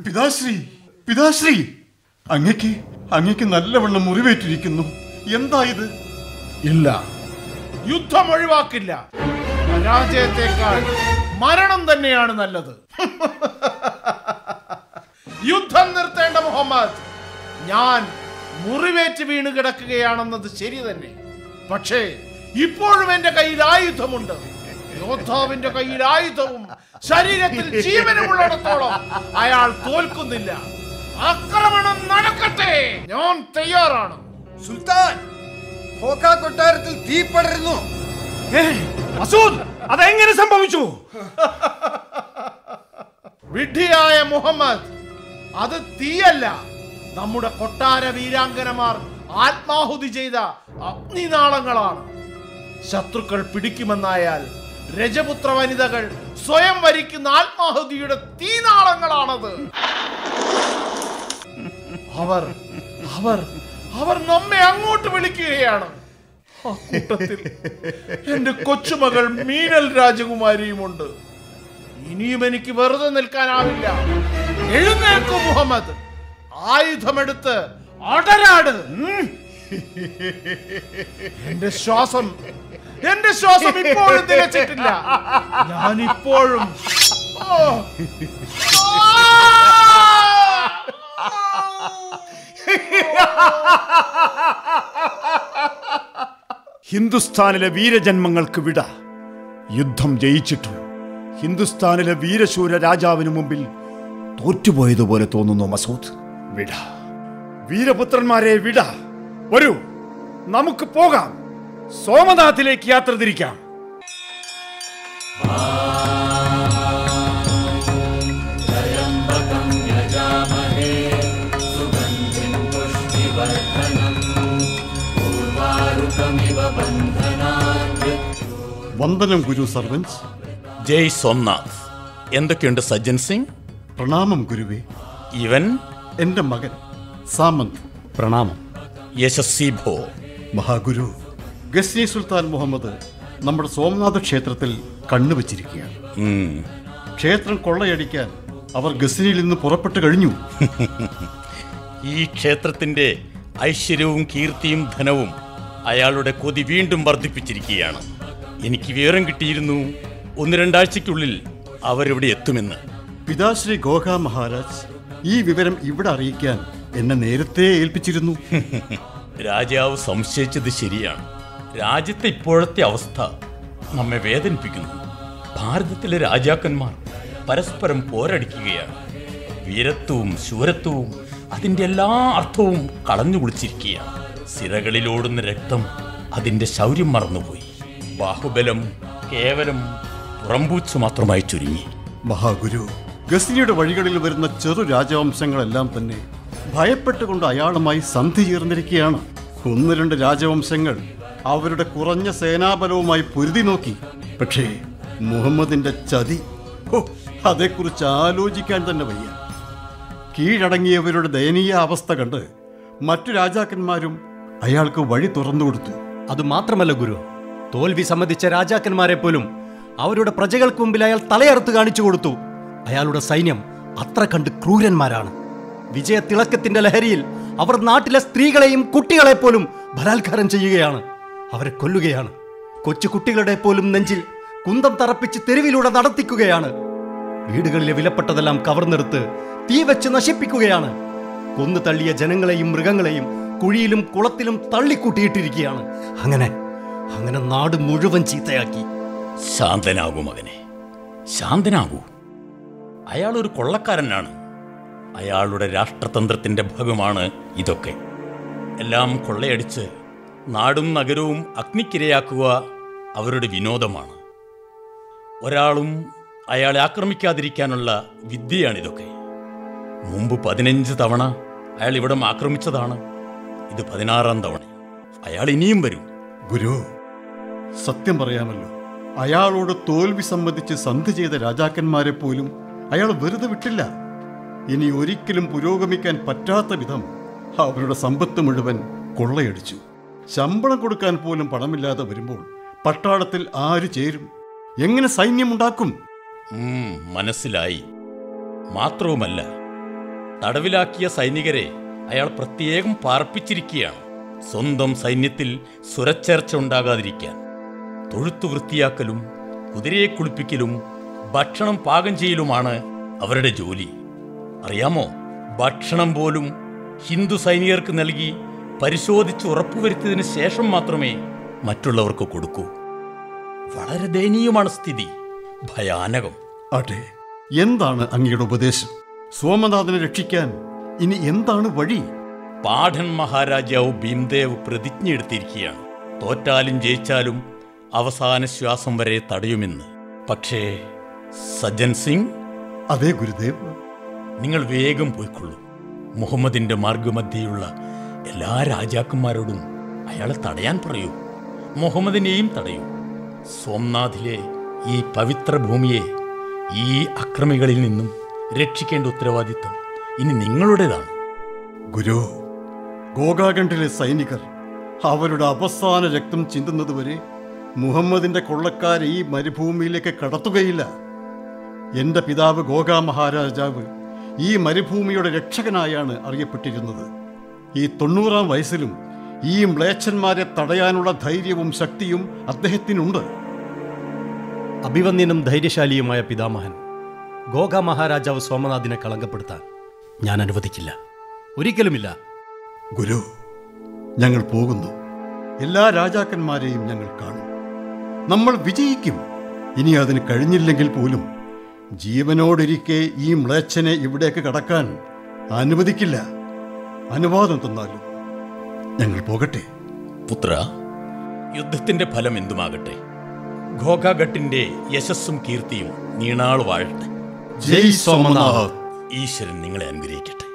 പിതാശ്രീ, പിതാശ്രീ, അങ്ങക്ക് നല്ലവണ്ണം മുറിവേറ്റിരിക്കുന്നു. എന്താ ഇത്? ഇല്ല, യുദ്ധം ഒഴിവാക്കില്ല. പരാജയത്തെക്കാൾ മരണം തന്നെയാണ് നല്ലത്. യുദ്ധം നിർത്തേണ്ട മുഹമ്മദ്. ഞാൻ മുറിവേറ്റ് വീണ് കിടക്കുകയാണെന്നത് ശരി തന്നെ. പക്ഷേ ഇപ്പോഴും എന്റെ കയ്യിൽ ആയുധമുണ്ട്. യോദ്ധാവിന്റെ കയ്യിൽ ആയുധവും ശരീരത്തിൽ ജീവനുമുള്ളിടത്തോളം അയാൾ തോൽക്കുന്നില്ല. ആക്രമണം നടക്കട്ടെ, ഞാൻ തയ്യാറാണ്. സുൽത്താൻ, ഖോഖ കൊട്ടാരത്തിൽ തീ പടരുന്നു. അതെങ്ങനെ സംഭവിച്ചു? വിഡ്ഢിയായ മുഹമ്മദ്, അത് തീയല്ല, നമ്മുടെ കൊട്ടാര വീരാങ്കനമാർ ആത്മാഹുതി ചെയ്ത അഗ്നിനാളങ്ങളാണ്. ശത്രുക്കൾ പിടിക്കുമെന്നായാൽ രജപുത്ര വനിതകൾ സ്വയം വരിക്കുന്ന ആത്മാഹുതിയുടെ തീനാളങ്ങളാണത്. അവർ അവർ അവർ നമ്മെ അങ്ങോട്ട് വിളിക്കുകയാണ്. ആ കൂട്ടത്തിൽ എന്റെ കൊച്ചുമകൾ മീനൽ രാജകുമാരിയുമുണ്ട്. ഇനിയും എനിക്ക് വെറുതെ നിൽക്കാനാവില്ല. എഴുന്നേൽക്കൂ മുഹമ്മദ്, ആയുധമെടുത്ത് അടരാട്. എന്റെ ശ്വാസം ഇപ്പോഴും നിലച്ചിട്ടില്ല. ഞാൻ ഇപ്പോഴും ഹിന്ദുസ്ഥാനിലെ വീരജന്മങ്ങൾക്ക് വിട. യുദ്ധം ജയിച്ചിട്ടും ഹിന്ദുസ്ഥാനിലെ വീരശൂര രാജാവിന് മുമ്പിൽ തോറ്റുപോയതുപോലെ തോന്നുന്നു മസൂദ്. വിട, വീരപുത്രന്മാരെ വിട. വരൂ, നമുക്ക് പോകാം. സോമനാഥിലേക്ക് യാത്ര തിരിക്കാം. വന്ദനം ഗുരു സർവൻസ്. ജയ് സോംനാഥ്. എന്തൊക്കെയുണ്ട് സജ്ജൻ സിംഗ്? പ്രണാമം ഗുരുവേ. ഇവൻ എന്റെ മകൻ സാമന്ത്. പ്രണാമം. യശസ്വി ഭോ. മഹാഗുരു, ഗസ്നി സുൽത്താൻ മുഹമ്മദ് നമ്മുടെ സോമനാഥ ക്ഷേത്രത്തിൽ കണ്ണുവച്ചിരിക്കുകയാണ്. ക്ഷേത്രം കൊള്ളയടിക്കാൻ അവർ ഗസ്നിയിൽ നിന്ന് പുറപ്പെട്ടു കഴിഞ്ഞു. ഈ ക്ഷേത്രത്തിന്റെ ഐശ്വര്യവും കീർത്തിയും ധനവും അയാളുടെ കൊതി വീണ്ടും വർദ്ധിപ്പിച്ചിരിക്കുകയാണ്. എനിക്ക് വിവരം കിട്ടിയിരുന്നു 1-2 ആഴ്ചയ്ക്കുള്ളിൽ അവരിവിടെ എത്തുമെന്ന്. പിതാശ്രീ ഗോഖ മഹാരാജ് ഈ വിവരം ഇവിടെ അറിയിക്കാൻ എന്നെ നേരത്തെ ഏൽപ്പിച്ചിരുന്നു. രാജാവ് സംശയിച്ചത് ശരിയാണ്. രാജ്യത്തെ ഇപ്പോഴത്തെ അവസ്ഥ നമ്മെ വേദനിപ്പിക്കുന്നു. ഭാരതത്തിലെ രാജാക്കന്മാർ പരസ്പരം പോരടിക്കുകയാണ്. വീരത്വവും ശൂരത്വവും അതിൻ്റെ എല്ലാ അർത്ഥവും കളഞ്ഞു കുളിച്ചിരിക്കുകയാണ്. സിരകളിലോടുന്ന രക്തം അതിൻ്റെ ശൗര്യം മറന്നുപോയി. ബാഹുബലം കേവലം പുറംപൂച്ച് മാത്രമായി ചുരുങ്ങി. മഹാഗുരു, ഗസ്നിയുടെ വഴികളിൽ വരുന്ന ചെറു രാജവംശങ്ങളെല്ലാം തന്നെ ഭയപ്പെട്ടുകൊണ്ട് അയാളുമായി സന്ധി ചേർന്നിരിക്കുകയാണ്. 1-2 രാജവംശങ്ങൾ അവരുടെ കുറഞ്ഞ സേനാബലവുമായി പൊരുതി നോക്കി. പക്ഷേ മുഹമ്മദിന്റെ ചതി, അതേക്കുറിച്ച് ആലോചിക്കാൻ തന്നെ വയ്യ. കീഴടങ്ങിയവരുടെ ദയനീയ അവസ്ഥ കണ്ട് മറ്റു രാജാക്കന്മാരും അയാൾക്ക് വഴി തുറന്നു കൊടുത്തു. അതുമാത്രമല്ല ഗുരു, തോൽവി സമ്മതിച്ച രാജാക്കന്മാരെ പോലും അവരുടെ പ്രജകൾക്ക് മുമ്പിൽ അയാൾ തലയറുത്ത് കാണിച്ചു കൊടുത്തു. അയാളുടെ സൈന്യം അത്ര കണ്ട് ക്രൂരന്മാരാണ്. വിജയത്തിളക്കത്തിന്റെ ലഹരിയിൽ അവർ നാട്ടിലെ സ്ത്രീകളെയും കുട്ടികളെ പോലും ബലാത്കാരം ചെയ്യുകയാണ്. അവരെ കൊല്ലുകയാണ്. കൊച്ചു കുട്ടികളുടെ പോലും നെഞ്ചിൽ കുന്തം തറപ്പിച്ച് തെരുവിലൂടെ നടത്തിക്കുകയാണ്. വീടുകളിലെ വിലപ്പെട്ടതെല്ലാം കവർന്നെടുത്ത് തീ വെച്ച് നശിപ്പിക്കുകയാണ്. കൊന്നു തള്ളിയ ജനങ്ങളെയും മൃഗങ്ങളെയും കുഴിയിലും കുളത്തിലും തള്ളിക്കൂട്ടിയിട്ടിരിക്കുകയാണ്. അങ്ങനെ നാട് മുഴുവൻ ചീത്തയാക്കി. ശാന്തനാകൂ മകനെ, ശാന്തനാകൂ. അയാളൊരു കൊള്ളക്കാരനാണ്. അയാളുടെ രാഷ്ട്രതന്ത്രത്തിന്റെ ഭാഗമാണ് ഇതൊക്കെ. എല്ലാം കൊള്ളയടിച്ച് നാടും നഗരവും അഗ്നിക്കിരയാക്കുക അവരുടെ വിനോദമാണ്. ഒരാളും അയാളെ ആക്രമിക്കാതിരിക്കാനുള്ള വിദ്യയാണിതൊക്കെ. മുമ്പ് 15 തവണ അയാൾ ഇവിടം ആക്രമിച്ചതാണ്. ഇത് 16ാം തവണ. അയാൾ ഇനിയും വരും. ഗുരു, സത്യം പറയാമല്ലോ, അയാളോട് തോൽവി സംബന്ധിച്ച് സന്ധി ചെയ്ത രാജാക്കന്മാരെ പോലും അയാൾ വെറുതെ വിട്ടില്ല. ഇനി ഒരിക്കലും പുരോഗമിക്കാൻ പറ്റാത്ത വിധം അവരുടെ സമ്പത്ത് മുഴുവൻ കൊള്ളയടിച്ചു. ശമ്പളം കൊടുക്കാൻ പോലും പണമില്ലാതെ വരുമ്പോൾ പട്ടാളത്തിൽ ആര് ചേരും? എങ്ങനെ സൈന്യമുണ്ടാക്കും? മനസ്സിലായി. മാത്രവുമല്ല, തടവിലാക്കിയ സൈനികരെ അയാൾ പ്രത്യേകം പാർപ്പിച്ചിരിക്കുകയാണ്. സ്വന്തം സൈന്യത്തിൽ സ്വരച്ചേർച്ച ഉണ്ടാകാതിരിക്കാൻ. തൊഴുത്തു വൃത്തിയാക്കലും കുതിരയെ കുളിപ്പിക്കലും ഭക്ഷണം പാകം ചെയ്യലുമാണ് അവരുടെ ജോലി. അറിയാമോ, ഭക്ഷണം പോലും ഹിന്ദു സൈനികർക്ക് നൽകി പരിശോധിച്ച് ഉറപ്പുവരുത്തിയതിനു ശേഷം മാത്രമേ മറ്റുള്ളവർക്ക് കൊടുക്കൂ. വളരെ ദയനീയമാണ് സ്ഥിതി. ഭയാനകം. അതെ, എന്താണ് അങ്ങയുടെ ഉപദേശം? സോമനാഥനെ രക്ഷിക്കാൻ ഇനി എന്താണ് വഴി? പാഠൻ മഹാരാജാവ് ഭീംദേവ് പ്രതിജ്ഞയെടുത്തിരിക്കുകയാണ്. തോറ്റാലും ജയിച്ചാലും അവസാന ശ്വാസം വരെ തടയുമെന്ന്. പക്ഷേ സജ്ജൻ സിംഗ്. അതെ ഗുരുദേവ്. നിങ്ങൾ വേഗം പോയിക്കൊള്ളൂ. മുഹമ്മദിന്റെ മാർഗമധ്യയുള്ള എല്ലാ രാജാക്കന്മാരോടും അയാളെ തടയാൻ പറയൂ. മുഹമ്മദിനെയും തടയൂ. സോംനാഥിലെ ഈ പവിത്ര ഭൂമിയെ ഈ അക്രമികളിൽ നിന്നും രക്ഷിക്കേണ്ട ഉത്തരവാദിത്വം ഇനി നിങ്ങളുടേതാണ്. ഗുരു, ഗോഗാഖണ്ഡിലെ സൈനികർ അവരുടെ അവസാന രക്തം ചിന്തുന്നതുവരെ മുഹമ്മദിന്റെ കൊള്ളക്കാരെ ഈ മരുഭൂമിയിലേക്ക് കടത്തുകയില്ല. എന്റെ പിതാവ് ഗോഗാ മഹാരാജാവ് ഈ മരുഭൂമിയുടെ രക്ഷകനായാണ് അറിയപ്പെട്ടിരുന്നത്. ഈ 90-ാം വയസ്സിലും ഈ മ്ലേച്ഛന്മാരെ തടയാനുള്ള ധൈര്യവും ശക്തിയും അദ്ദേഹത്തിനുണ്ട്. അഭിവന്യനും ധൈര്യശാലിയുമായ പിതാമഹൻ ഗോഗാ മഹാരാജാവ് സോമനാഥിനെ കളങ്കപ്പെടുത്താൻ ഞാൻ അനുവദിക്കില്ല. ഒരിക്കലുമില്ല. ഗുരു, ഞങ്ങൾ പോകുന്നു. എല്ലാ രാജാക്കന്മാരെയും ഞങ്ങൾ കാണും. നമ്മൾ വിജയിക്കും. ഇനി അതിന് കഴിഞ്ഞില്ലെങ്കിൽ പോലും ജീവനോടിരിക്കെ ഈ മ്ലേച്ഛനെ ഇവിടേക്ക് കടക്കാൻ അനുവദിക്കില്ല. അനുവാദം തന്നാലും ഞങ്ങൾ പോകട്ടെ. പുത്ര, യുദ്ധത്തിന്റെ ഫലം എന്തുമാകട്ടെ, ഗോഗാഘട്ടിന്റെ യശസ്സും കീർത്തിയും നീണാൾ വാഴട്ടെ. ജയ് സോമനാഥ്. ഈശ്വരൻ നിങ്ങളെ അനുഗ്രഹിക്കട്ടെ.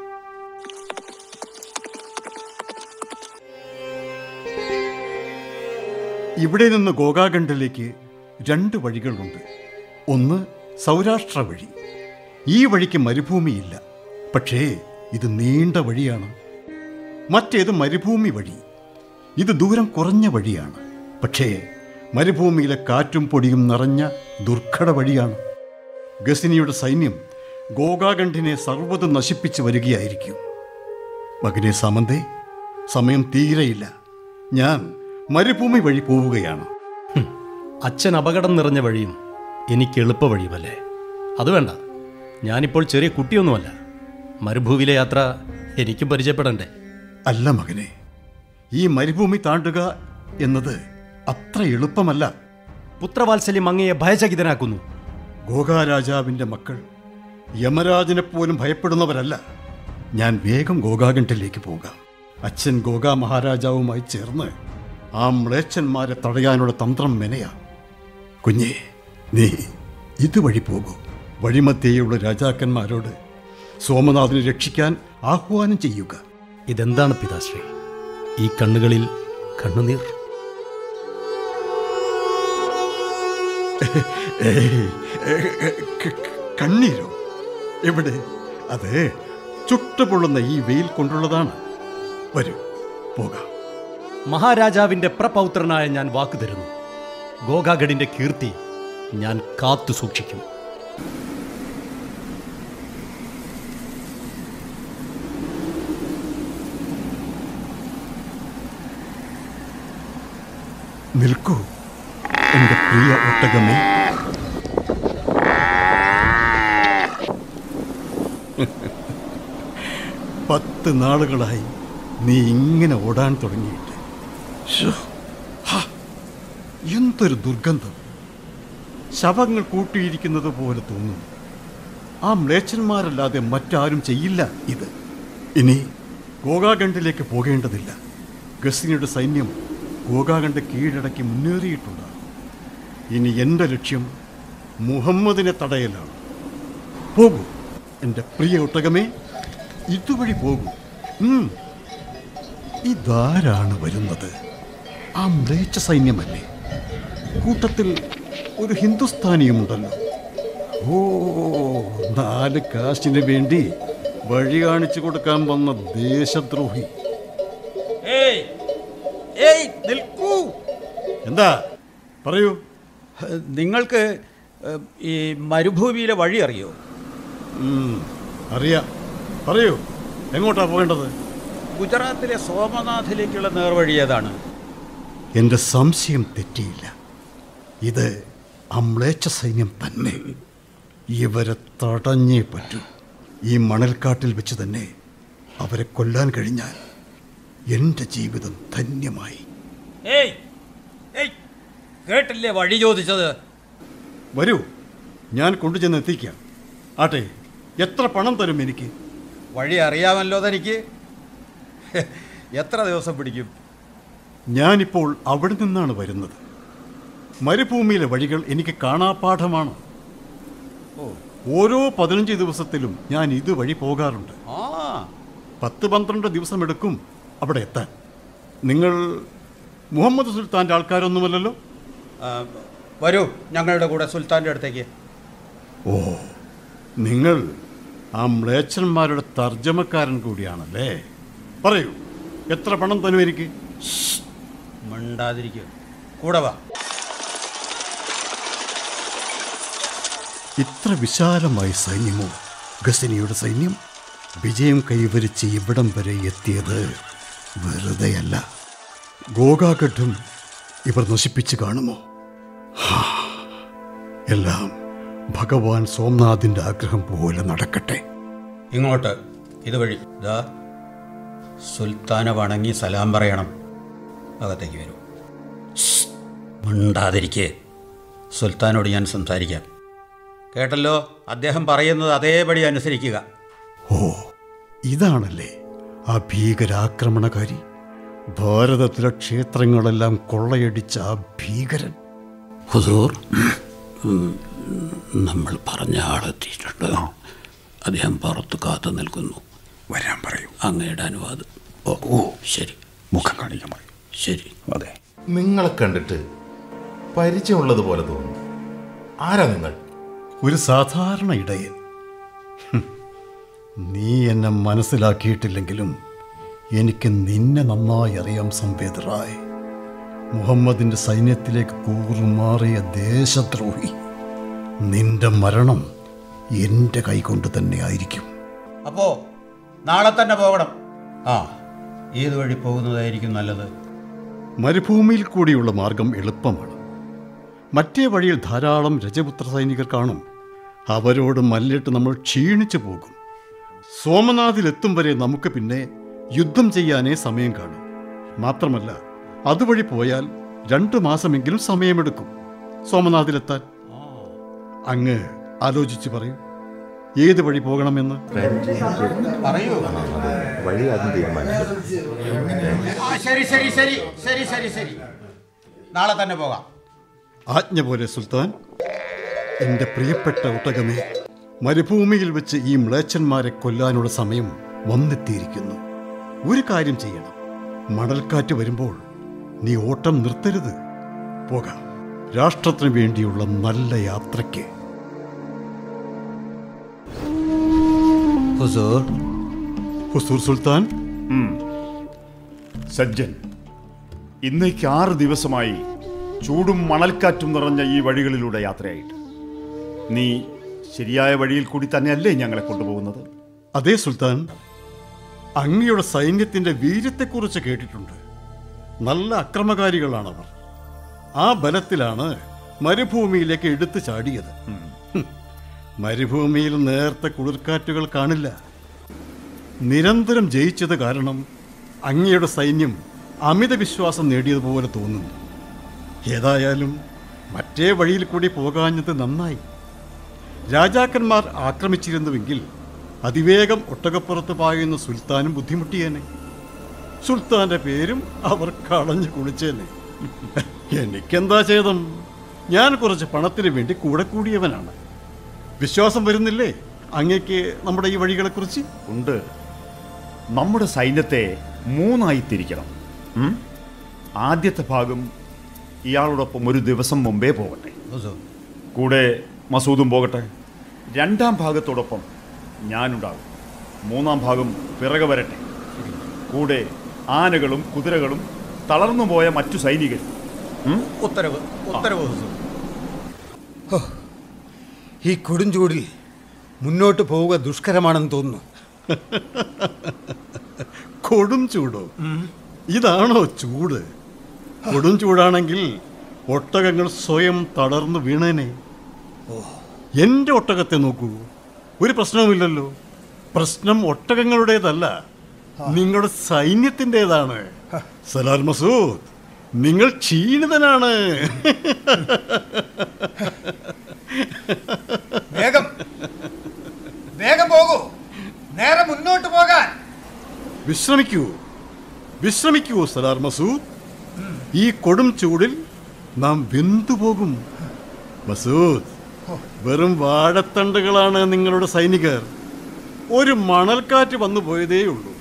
ഇവിടെ നിന്ന് ഗോഗാഖണ്ഡിലേക്ക് 2 വഴികളുണ്ട്. ഒന്ന് സൗരാഷ്ട്ര വഴി. ഈ വഴിക്ക് മരുഭൂമിയില്ല, പക്ഷേ ഇത് നീണ്ട വഴിയാണ്. മറ്റേത് മരുഭൂമി വഴി. ഇത് ദൂരം കുറഞ്ഞ വഴിയാണ്, പക്ഷേ മരുഭൂമിയിലെ കാറ്റും പൊടിയും നിറഞ്ഞ ദുർഘട വഴിയാണ്. ഗസിനിയുടെ സൈന്യം ഗോഗാഖണ്ഡിനെ സർവ്വതും നശിപ്പിച്ച് വരികയായിരിക്കും. മകനെ സാമന്തേ, സമയം തീരെയില്ല. ഞാൻ മരുഭൂമി വഴി പോവുകയാണ്. അച്ഛൻ അപകടം നിറഞ്ഞ വഴിയും എനിക്ക് എളുപ്പ വഴിയുമല്ലേ? അത് വേണ്ട. ഞാനിപ്പോൾ ചെറിയ കുട്ടിയൊന്നുമല്ല. മരുഭൂമിയിലെ യാത്ര എനിക്കും പരിചയപ്പെടണ്ടേ? അല്ല മകനെ, ഈ മരുഭൂമി താണ്ടുക എന്നത് അത്ര എളുപ്പമല്ല. പുത്രവാത്സല്യം അങ്ങയെ ഭയചകിതനാക്കുന്നു. ഗോഗാരാജാവിൻ്റെ മക്കൾ യമരാജനെ പോലും ഭയപ്പെടുന്നവരല്ല. ഞാൻ വേഗം ഗോഗാഖണ്ഡിലേക്ക് പോകാം. അച്ഛൻ ഗോഗാ മഹാരാജാവുമായി ചേർന്ന് ആ മ്ലേച്ഛന്മാരെ തടയാനുള്ള തന്ത്രം മെനയാം. കുഞ്ഞേ, നീ ഇതുവഴി പോകൂ. വഴിമധ്യേയുള്ള രാജാക്കന്മാരോട് സോമനാഥിനെ രക്ഷിക്കാൻ ആഹ്വാനം ചെയ്യുക. ഇതെന്താണ് പിതാശ്രീ? ഈ കണ്ണുകളിൽ കണ്ണുനീർ? കണ്ണീരോ? എവിടെ? അത് ചുട്ടുപൊള്ളുന്ന ഈ വെയിൽ കൊണ്ടുള്ളതാണ്. വരൂ, പോകാം. മഹാരാജാവിന്റെ പ്രപൗത്രനായ ഞാൻ വാക്കു തരുന്നു. ഗോഗാഖഡിന്റെ കീർത്തി ഞാൻ കാത്തു സൂക്ഷിക്കും. നിൽക്കൂ എൻ്റെ പ്രിയ ഒട്ടകമേ. പത്ത് നാളുകളായി നീ ഇങ്ങനെ ഓടാൻ തുടങ്ങിയിട്ട്. എന്തൊരു ദുർഗന്ധം! ശവങ്ങൾ കൂട്ടിയിരിക്കുന്നത് പോലെ തോന്നുന്നു. ആ മ്ലേച്ഛന്മാരല്ലാതെ മറ്റാരും ചെയ്യില്ല ഇത്. ഇനി ഗോകാഖണ്ഡിലേക്ക് പോകേണ്ടതില്ല. ഗസ്നിയുടെ സൈന്യം ഗോകാഖണ്ഡ് കീഴടക്കി മുന്നേറിയിട്ടുണ്ടാകും. ഇനി എൻ്റെ ലക്ഷ്യം മുഹമ്മദിനെ തടയലാണ്. പോകൂ എൻ്റെ പ്രിയ ഒട്ടകമേ, ഇതുവഴി പോകൂ. ഇതാരാണ് വരുന്നത്? ആ മ്ലേച്ഛ സൈന്യമല്ലേ? കൂട്ടത്തിൽ ഒരു ഹിന്ദുസ്ഥാനിയുമുണ്ടല്ലോ. ഓ, 4 കാശിന് വേണ്ടി വഴി കാണിച്ചു കൊടുക്കാൻ വന്ന ദേശദ്രോഹി. നിൽക്കൂ. എന്താ പറയൂ. നിങ്ങൾക്ക് ഈ മരുഭൂമിയിലെ വഴി അറിയോ? അറിയാം, പറയൂ. എങ്ങോട്ടാ പോകേണ്ടത്? ഗുജറാത്തിലെ സോമനാഥിലേക്കുള്ള നേർവഴി ഏതാണ്? എൻ്റെ സംശയം തെറ്റിയില്ല. ഇത് അമ്ലേച്ഛ സൈന്യം തന്നെ. ഇവരെ തടഞ്ഞേ പറ്റൂ. ഈ മണൽക്കാട്ടിൽ വെച്ച് തന്നെ അവരെ കൊല്ലാൻ കഴിഞ്ഞാൽ എൻ്റെ ജീവിതം ധന്യമായി. കേട്ടില്ലേ വഴി ചോദിച്ചത്? വരൂ, ഞാൻ കൊണ്ടുചെന്ന് എത്തിക്കാം. ആട്ടെ, എത്ര പണം തരും എനിക്ക്? വഴി അറിയാമല്ലോ തനിക്ക്. എത്ര ദിവസം പിടിക്കും? ഞാനിപ്പോൾ അവിടെ നിന്നാണ് വരുന്നത്. മരുഭൂമിയിലെ വഴികൾ എനിക്ക് കാണാപ്പാഠമാണ്. ഓരോ 15 ദിവസത്തിലും ഞാൻ ഇതുവഴി പോകാറുണ്ട്. 10-12 ദിവസമെടുക്കും അവിടെ എത്താൻ. നിങ്ങൾ മുഹമ്മദ് സുൽത്താൻ്റെ ആൾക്കാരൊന്നുമല്ലല്ലോ? വരൂ ഞങ്ങളുടെ കൂടെ സുൽത്താൻ്റെ അടുത്തേക്ക്. ഓ, നിങ്ങൾ ആ മ്ലേച്ഛന്മാരുടെ തർജ്ജമക്കാരൻ കൂടിയാണല്ലേ? പറയൂ, എത്ര പണം തരും എനിക്ക്? മിണ്ടാതിരിക്കുക, കൂടെ വാ. ഇത്ര വിശാലമായ സൈന്യമോ ഗസനിയുടെ സൈന്യം? വിജയം കൈവരിച്ച് ഇവിടം വരെ എത്തിയത് വെറുതെയല്ല. ഗോകാഖണ്ഡും ഇവർ നശിപ്പിച്ച് കാണുമോ? എല്ലാം ഭഗവാൻ സോംനാഥിൻ്റെ ആഗ്രഹം പോലെ നടക്കട്ടെ. ഇങ്ങോട്ട് ഇതുവഴി. ദാ സുൽത്താനെ വണങ്ങി സലാം പറയണം. അകത്തേക്ക് വരൂ. മിണ്ടാതിരിക്കേ. സുൽത്താനോട് ഞാൻ സംസാരിക്കാം. കേട്ടല്ലോ, അദ്ദേഹം പറയുന്നത് അതേപടി അനുസരിക്കുക. ഓ, ഇതാണല്ലേ ആ ഭീകരാക്രമണകാരി? ഭാരതത്തിലെ ക്ഷേത്രങ്ങളെല്ലാം കൊള്ളയടിച്ച ആ ഭീകരൻ. ഹുസൂർ, നമ്മൾ പറഞ്ഞ ആളെത്തിയിട്ടുണ്ട്. അദ്ദേഹം പുറത്ത് കാത്തു നിൽക്കുന്നു. വരാൻ പറയൂ. അങ്ങയുടെ അനുവാദം. ഓ ശരി. മുഖം കാണിക്കാൻ പറയൂ. ശരി. അതെ, നിങ്ങളെ കണ്ടിട്ട് പരിചയമുള്ളതുപോലെ തോന്നുന്നു. ആരാ നിങ്ങൾ? ഒരു സാധാരണ ഇടയൻ. നീ എന്നെ മനസ്സിലാക്കിയിട്ടില്ലെങ്കിലും എനിക്ക് നിന്നെ നന്നായി അറിയാം സംവേദറായ്. മുഹമ്മദിൻ്റെ സൈന്യത്തിലേക്ക് കൂറുമാറിയ ദേശദ്രോഹി. നിന്റെ മരണം എൻ്റെ കൈകൊണ്ട് തന്നെ ആയിരിക്കും. അപ്പോ നാളെ തന്നെ പോകണം. ഏത് വഴി പോകുന്നതായിരിക്കും നല്ലത്? മരുഭൂമിയിൽ കൂടിയുള്ള മാർഗം എളുപ്പമാണ്. മറ്റേ വഴിയിൽ ധാരാളം രജപുത്ര സൈനികർ കാണും. അവരോട് മല്ലിട്ട് നമ്മൾ ക്ഷീണിച്ചു പോകും. സോമനാഥിലെത്തും വരെ നമുക്ക് പിന്നെ യുദ്ധം ചെയ്യാനേ സമയം കാണും. മാത്രമല്ല, അതുവഴി പോയാൽ 2 മാസമെങ്കിലും സമയമെടുക്കും സോമനാഥിലെത്താൻ. അങ്ങ് ആലോചിച്ച് പറയൂ, ഏത് വഴി പോകണമെന്ന്. പറയൂ. വഴി ആദ്യം തീരുമാനിക്കും. ശരി, നാളെ തന്നെ പോകാം. ആജ്ഞ പോലെ സുൽത്താൻ. എൻ്റെ പ്രിയപ്പെട്ട ഒട്ടകമേ, മരുഭൂമിയിൽ വെച്ച് ഈ മ്ലേച്ഛന്മാരെ കൊല്ലാനുള്ള സമയം വന്നെത്തിയിരിക്കുന്നു. ഒരു കാര്യം ചെയ്യണം. മണൽക്കാറ്റ് വരുമ്പോൾ നീ ഓട്ടം നിർത്തരുത്. പോകാം, രാഷ്ട്രത്തിന് വേണ്ടിയുള്ള നല്ല യാത്രയ്ക്ക്. ഹുസൂർ സുൽത്താൻ. സജ്ജൻ, ഇന്നേക്ക് 6 ദിവസമായി ചൂടും മണൽക്കാറ്റും നിറഞ്ഞ ഈ വഴികളിലൂടെ യാത്രയായിട്ട് നീ ശരിയായ വഴിയിൽ കൂടി തന്നെയല്ലേ ഞങ്ങളെ കൊണ്ടുപോകുന്നത്? അതെ സുൽത്താൻ, അങ്ങയുടെ സൈന്യത്തിൻ്റെ വീര്യത്തെക്കുറിച്ച് കേട്ടിട്ടുണ്ട്. നല്ല അക്രമകാരികളാണവർ. ആ ബലത്തിലാണ് മരുഭൂമിയിലേക്ക് എടുത്തു ചാടിയത്. മരുഭൂമിയിൽ നേർത്ത കുളിർക്കാറ്റുകൾ കാണില്ല. നിരന്തരം ജയിച്ചത് കാരണം അങ്ങയുടെ സൈന്യം അമിത വിശ്വാസം നേടിയതുപോലെ തോന്നുന്നു. ഏതായാലും മറ്റേ വഴിയിൽ കൂടി പോകാഞ്ഞത് നന്നായി. രാജാക്കന്മാർ ആക്രമിച്ചിരുന്നുവെങ്കിൽ അതിവേഗം ഒട്ടകപ്പുറത്ത് പായുന്ന സുൽത്താനും ബുദ്ധിമുട്ടിയേനെ. സുൽത്താന്റെ പേരും അവർ കളഞ്ഞു കുളിച്ചേനെ. എനിക്കെന്താ ചെയ്തം? ഞാൻ കുറച്ച് പണത്തിന് വേണ്ടി കൂടെ കൂടിയവനാണ്. വിശ്വാസം വരുന്നില്ലേ അങ്ങേക്ക് നമ്മുടെ ഈ വഴികളെക്കുറിച്ച്? ഉണ്ട്. നമ്മുടെ സൈന്യത്തെ മൂന്നായി തിരിക്കണം. ആദ്യത്തെ ഭാഗം ഇയാളോടൊപ്പം ഒരു ദിവസം മുമ്പേ പോകട്ടെ, കൂടെ മസൂദും പോകട്ടെ. രണ്ടാം ഭാഗത്തോടൊപ്പം ഞാനുണ്ടാകും. മൂന്നാം ഭാഗം പിറകെ വരട്ടെ, കൂടെ ആനകളും കുതിരകളും തളർന്നുപോയ മറ്റു സൈനികരും. ഉത്തരവ്. ഈ കൊടുംചൂടിൽ മുന്നോട്ട് പോവുക ദുഷ്കരമാണെന്ന് തോന്നുന്നു. കൊടും ചൂടോ? ഇതാണോ ചൂട്? കൊടും ചൂടാണെങ്കിൽ ഒട്ടകങ്ങൾ സ്വയം തളർന്നു വീണേനെ. എൻ്റെ ഒട്ടകത്തെ നോക്കൂ, ഒരു പ്രശ്നവുമില്ലല്ലോ. പ്രശ്നം ഒട്ടകങ്ങളുടേതല്ല, നിങ്ങളുടെ സൈന്യത്തിൻ്റെതാണ്. സലാൽ മസൂദ്, നിങ്ങൾ ക്ഷീണിതനാണ്. വേഗം വേഗം പോകൂ, നേരെ മുന്നോട്ട് പോകാൻ. വിശ്രമിക്കൂ സലാർ മസൂദ്. ഈ കൊടും ചൂടിൽ നാം വെന്തുപോകും. മസൂദ്, വെറും വാഴത്തണ്ടുകളാണ് നിങ്ങളുടെ സൈനികർ. ഒരു മണൽക്കാറ്റ് വന്നു പോയതേയുള്ളൂ,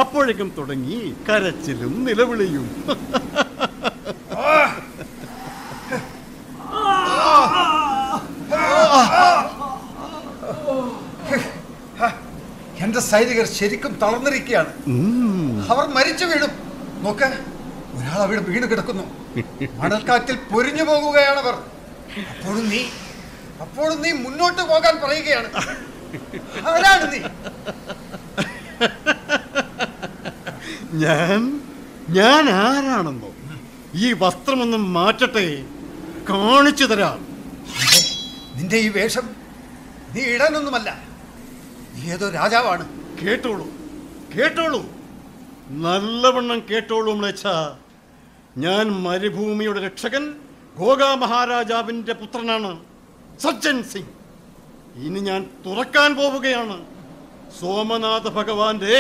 അപ്പോഴേക്കും തുടങ്ങി കരച്ചിലും നിലവിളിയും. എന്റെ സൈനികർ ശരിക്കും തളർന്നിരിക്കുകയാണ്. അവർ മരിച്ചു വീഴും. നോക്ക്, ഒരാൾ അവിടെ വീണ് കിടക്കുന്നു. മണൽക്കാറ്റിൽ പൊരിഞ്ഞു പോകുകയാണവർ. അപ്പോഴും നീ മുന്നോട്ട് പോകാൻ പറയുകയാണ്. ആരാണ് നീ? ഞാൻ ആരാണെന്നോ? ഈ വസ്ത്രമൊന്നും മാറ്റട്ടെ, കാണിച്ചു തരാം. നിന്റെ ഈ വേഷം നീ ഇടാനൊന്നുമല്ല, നീ ഏതോ രാജാവാണ്. കേട്ടോളൂ, നല്ലവണ്ണം കേട്ടോളൂ മ്ലേച്ഛ. ഞാൻ മരുഭൂമിയുടെ രക്ഷകൻ ഗോഗാ മഹാരാജാവിന്റെ പുത്രനാണ്, സജ്ജൻ സിംഗ്. ഇനി ഞാൻ തുറക്കാൻ പോവുകയാണ് സോമനാഥ ഭഗവാന്റെ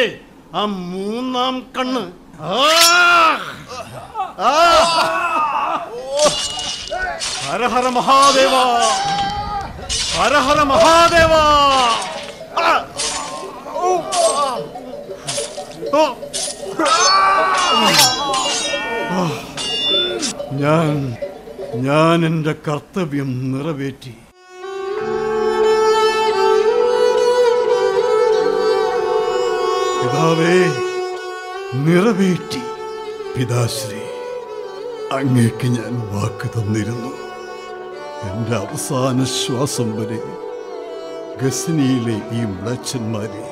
ആ മൂന്നാം കണ്ണ്. ഹര ഹര മഹാദേവ, ഹര ഹര മഹാദേവ. ഞാൻ എൻ്റെ കർത്തവ്യം നിറവേറ്റി. പിതാവേ, നിറവേറ്റി. പിതാശ്രീ, അങ്ങേക്ക് ഞാൻ വാക്ക് തന്നിരുന്നു. എൻ്റെ അവസാന ശ്വാസം വരെ ഗസനിയിലെ ഈ മ്ലേച്ഛന്മാരെ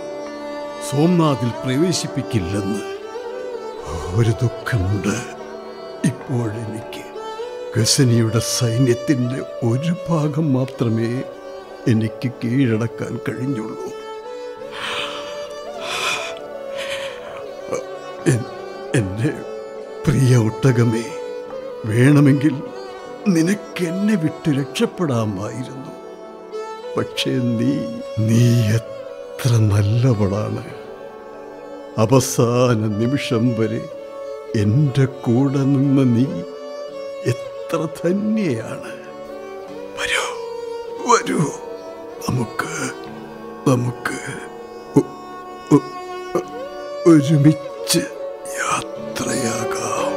സോംനാഥിൽ പ്രവേശിപ്പിക്കില്ലെന്ന്. ഒരു ദുഃഖമുണ്ട്. ഇപ്പോഴെനിക്ക് ഗസനിയുടെ സൈന്യത്തിൻ്റെ ഒരു ഭാഗം മാത്രമേ എനിക്ക് കീഴടക്കാൻ കഴിഞ്ഞുള്ളൂ. എൻ്റെ പ്രിയ ഒട്ടകമേ, വേണമെങ്കിൽ നിനക്കെന്നെ വിട്ട് രക്ഷപ്പെടാമായിരുന്നു. പക്ഷേ നീ എത്ര നല്ലവളാണ്. അവസാന നിമിഷം വരെ എൻ്റെ കൂടെ നിന്ന നീ എത്ര ധന്യയാണ്. വരൂ, നമുക്ക് ഒരുമിച്ച് യാത്രയാകാം.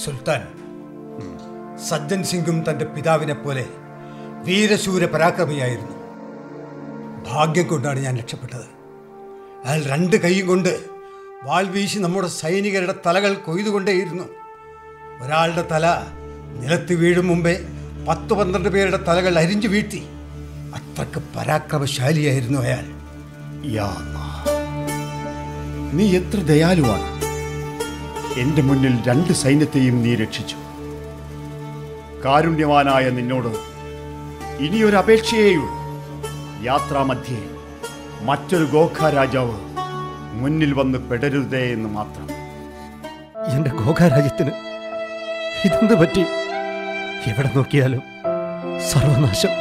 സുൽത്താൻ, സജ്ജൻ സിംഗും തൻ്റെ പിതാവിനെ പോലെ വീരശൂര പരാക്രമിയായിരുന്നു. ഭാഗ്യം കൊണ്ടാണ് ഞാൻ രക്ഷപ്പെട്ടത്. അയാൾ രണ്ട് കൈയും കൊണ്ട് വാൾ വീശി നമ്മുടെ സൈനികരുടെ തലകൾ കൊയ്തുകൊണ്ടേയിരുന്നു. ഒരാളുടെ തല നിലത്ത് വീഴും മുമ്പേ 10-12 പേരുടെ തലകൾ അരിഞ്ഞു വീഴ്ത്തി. അത്രക്ക് പരാക്രമശാലിയായിരുന്നു അയാൾ. നീ എത്ര ദയാലുവാണ്. എന്റെ മുന്നിൽ 2 സൈന്യത്തെയും നീ രക്ഷിച്ചു. കാരുണ്യവാനായ നിന്നോട് ഇനിയൊരു അപേക്ഷയേയുള്ളൂ. യാത്രാമധ്യേ മറ്റൊരു ഗോഖ രാജാവ് മുന്നിൽ വന്ന് പെടരുതേ എന്ന് മാത്രം. എന്റെ ഗോഖാരാജ്യത്തിന് ഇതെന്ത് പറ്റി? എവിടെ നോക്കിയാലും സർവനാശം.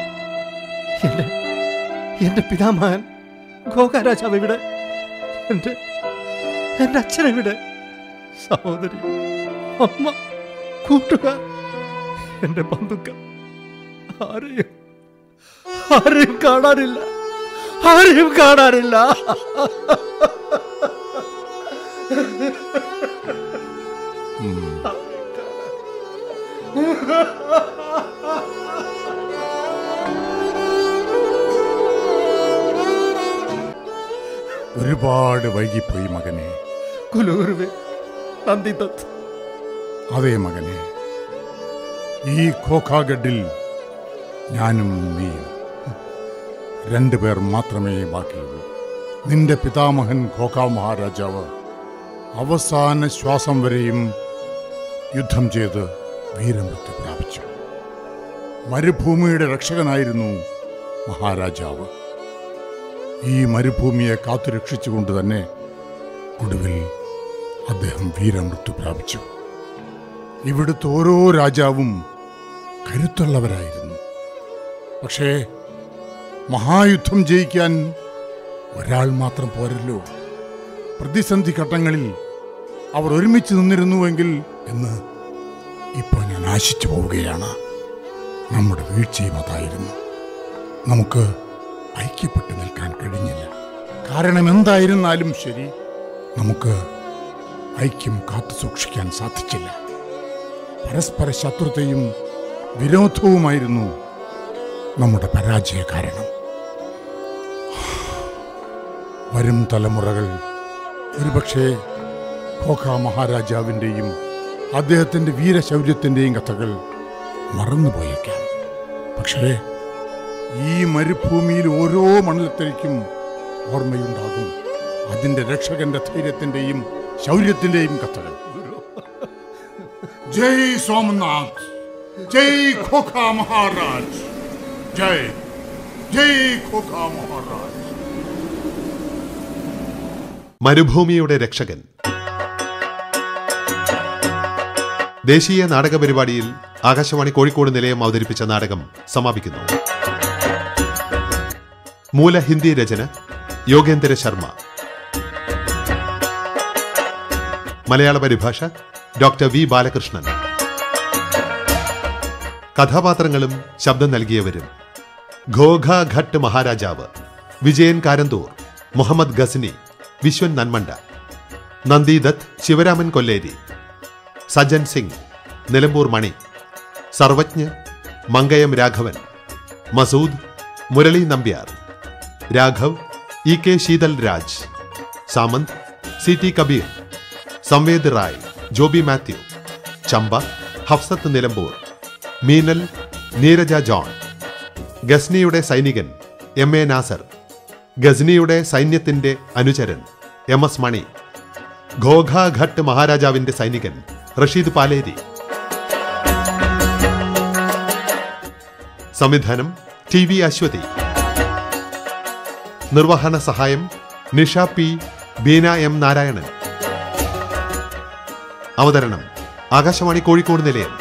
എന്റെ പിതാമഹൻ ഗോഖാരാജാവ് എവിടെ? എന്റെ അച്ഛനെവിടെ? സഹോദരി, അമ്മ, കൂട്ടുകാർ, എന്റെ ബന്ധുക്കൾ ആരെയും കാണാനില്ല. ഒരുപാട് വൈകിപ്പോയി മകനെ. കുലഗുരുവേ, നന്ദിദത്ത്. അതേ മകനെ, ഈ ഖോഖാഗഡിൽ ഞാനും നീയും 2 പേർ മാത്രമേ ബാക്കിയുള്ളൂ. നിന്റെ പിതാമഹൻ ഖോഖ മഹാരാജാവ് അവസാന ശ്വാസം വരെയും യുദ്ധം ചെയ്ത് വീരമൃത്യു പ്രാപിച്ചു. മരുഭൂമിയുടെ രക്ഷകനായിരുന്നു മഹാരാജാവ്. ഈ മരുഭൂമിയെ കാത്തുരക്ഷിച്ചുകൊണ്ട് തന്നെ ഒടുവിൽ അദ്ദേഹം വീരമൃത്യു പ്രാപിച്ചു. ഇവിടുത്തെ ഓരോ രാജാവും കരുത്തുള്ളവരായിരുന്നു. പക്ഷേ മഹായുദ്ധം ജയിക്കാൻ ഒരാൾ മാത്രം പോരല്ലോ. പ്രതിസന്ധി ഘട്ടങ്ങളിൽ അവർ ഒരുമിച്ച് നിന്നിരുന്നുവെങ്കിൽ എന്ന് ഇപ്പോൾ ഞാൻ ആശിച്ചു പോവുകയാണ്. നമ്മുടെ വീഴ്ചയും അതായിരുന്നു. നമുക്ക് ഐക്യപ്പെട്ടു നിൽക്കാൻ കഴിഞ്ഞില്ല. കാരണം എന്തായിരുന്നാലും ശരി, നമുക്ക് ഐക്യം കാത്തു സൂക്ഷിക്കാൻ സാധിച്ചില്ല. പരസ്പര ശത്രുതയും വിരോധവുമായിരുന്നു നമ്മുടെ പരാജയ കാരണം. വരും തലമുറകൾ ഒരുപക്ഷെ ഖോഖ മഹാരാജാവിൻ്റെയും അദ്ദേഹത്തിൻ്റെ വീരശൗര്യത്തിൻ്റെയും കഥകൾ മറന്നുപോയേക്കാം. പക്ഷേ ഈ മരുഭൂമിയിൽ ഓരോ മണ്ഡലത്തിലേക്കും ഓർമ്മയുണ്ടാകും അതിൻ്റെ രക്ഷകന്റെ ധൈര്യത്തിൻ്റെയും ശൗര്യത്തിൻ്റെയും കഥകൾ. ജയ് സോമനാഥ്, ജയ് ഖോഖ മഹാരാജ്, ജയ് ജയ് ഖോഖ മഹാരാജ്. മരുഭൂമിയുടെ രക്ഷകൻ ദേശീയ നാടക പരിപാടിയിൽ ആകാശവാണി കോഴിക്കോട് നിലയം അവതരിപ്പിച്ച നാടകം സമാപിക്കുന്നു. മൂല ഹിന്ദി രചന യോഗേന്ദ്ര ശർമ്മ, മലയാള പരിഭാഷ ഡോക്ടർ വി ബാലകൃഷ്ണൻ. കഥാപാത്രങ്ങളും ശബ്ദം നൽകിയവരും: ഖോഖാഘട്ട് മഹാരാജാവ് Vijayan Karanthur, Muhammad Ghazni Viswan Nanmanda, Nandidatt Sivaraman Kolleri, Sajan Singh Nilambur Mani, Sarvagya Mankayam Raghavan, Masood Murali Nambiar, Raghav E K Sheethal Raj, Samant C T Kabeer, Samved Rai Joby Mathew, Champa Hafsath Nilambur, Meenal Neeraja John, ഗസ്നിയുടെ സൈനികൻ എം എ നാസർ, ഗസ്നിയുടെ സൈന്യത്തിന്റെ അനുചരൻ എം എസ് മണി, ഖോഖാഘട്ട് മഹാരാജാവിന്റെ സൈനികൻ റഷീദ് പാലേരി. സംവിധാനം ടി വി അശ്വതി. നിർവഹണ സഹായം നിഷ പി, ബീന എം നാരായണൻ. അവതരണം ആകാശവാണി കോഴിക്കോട് നിലയം.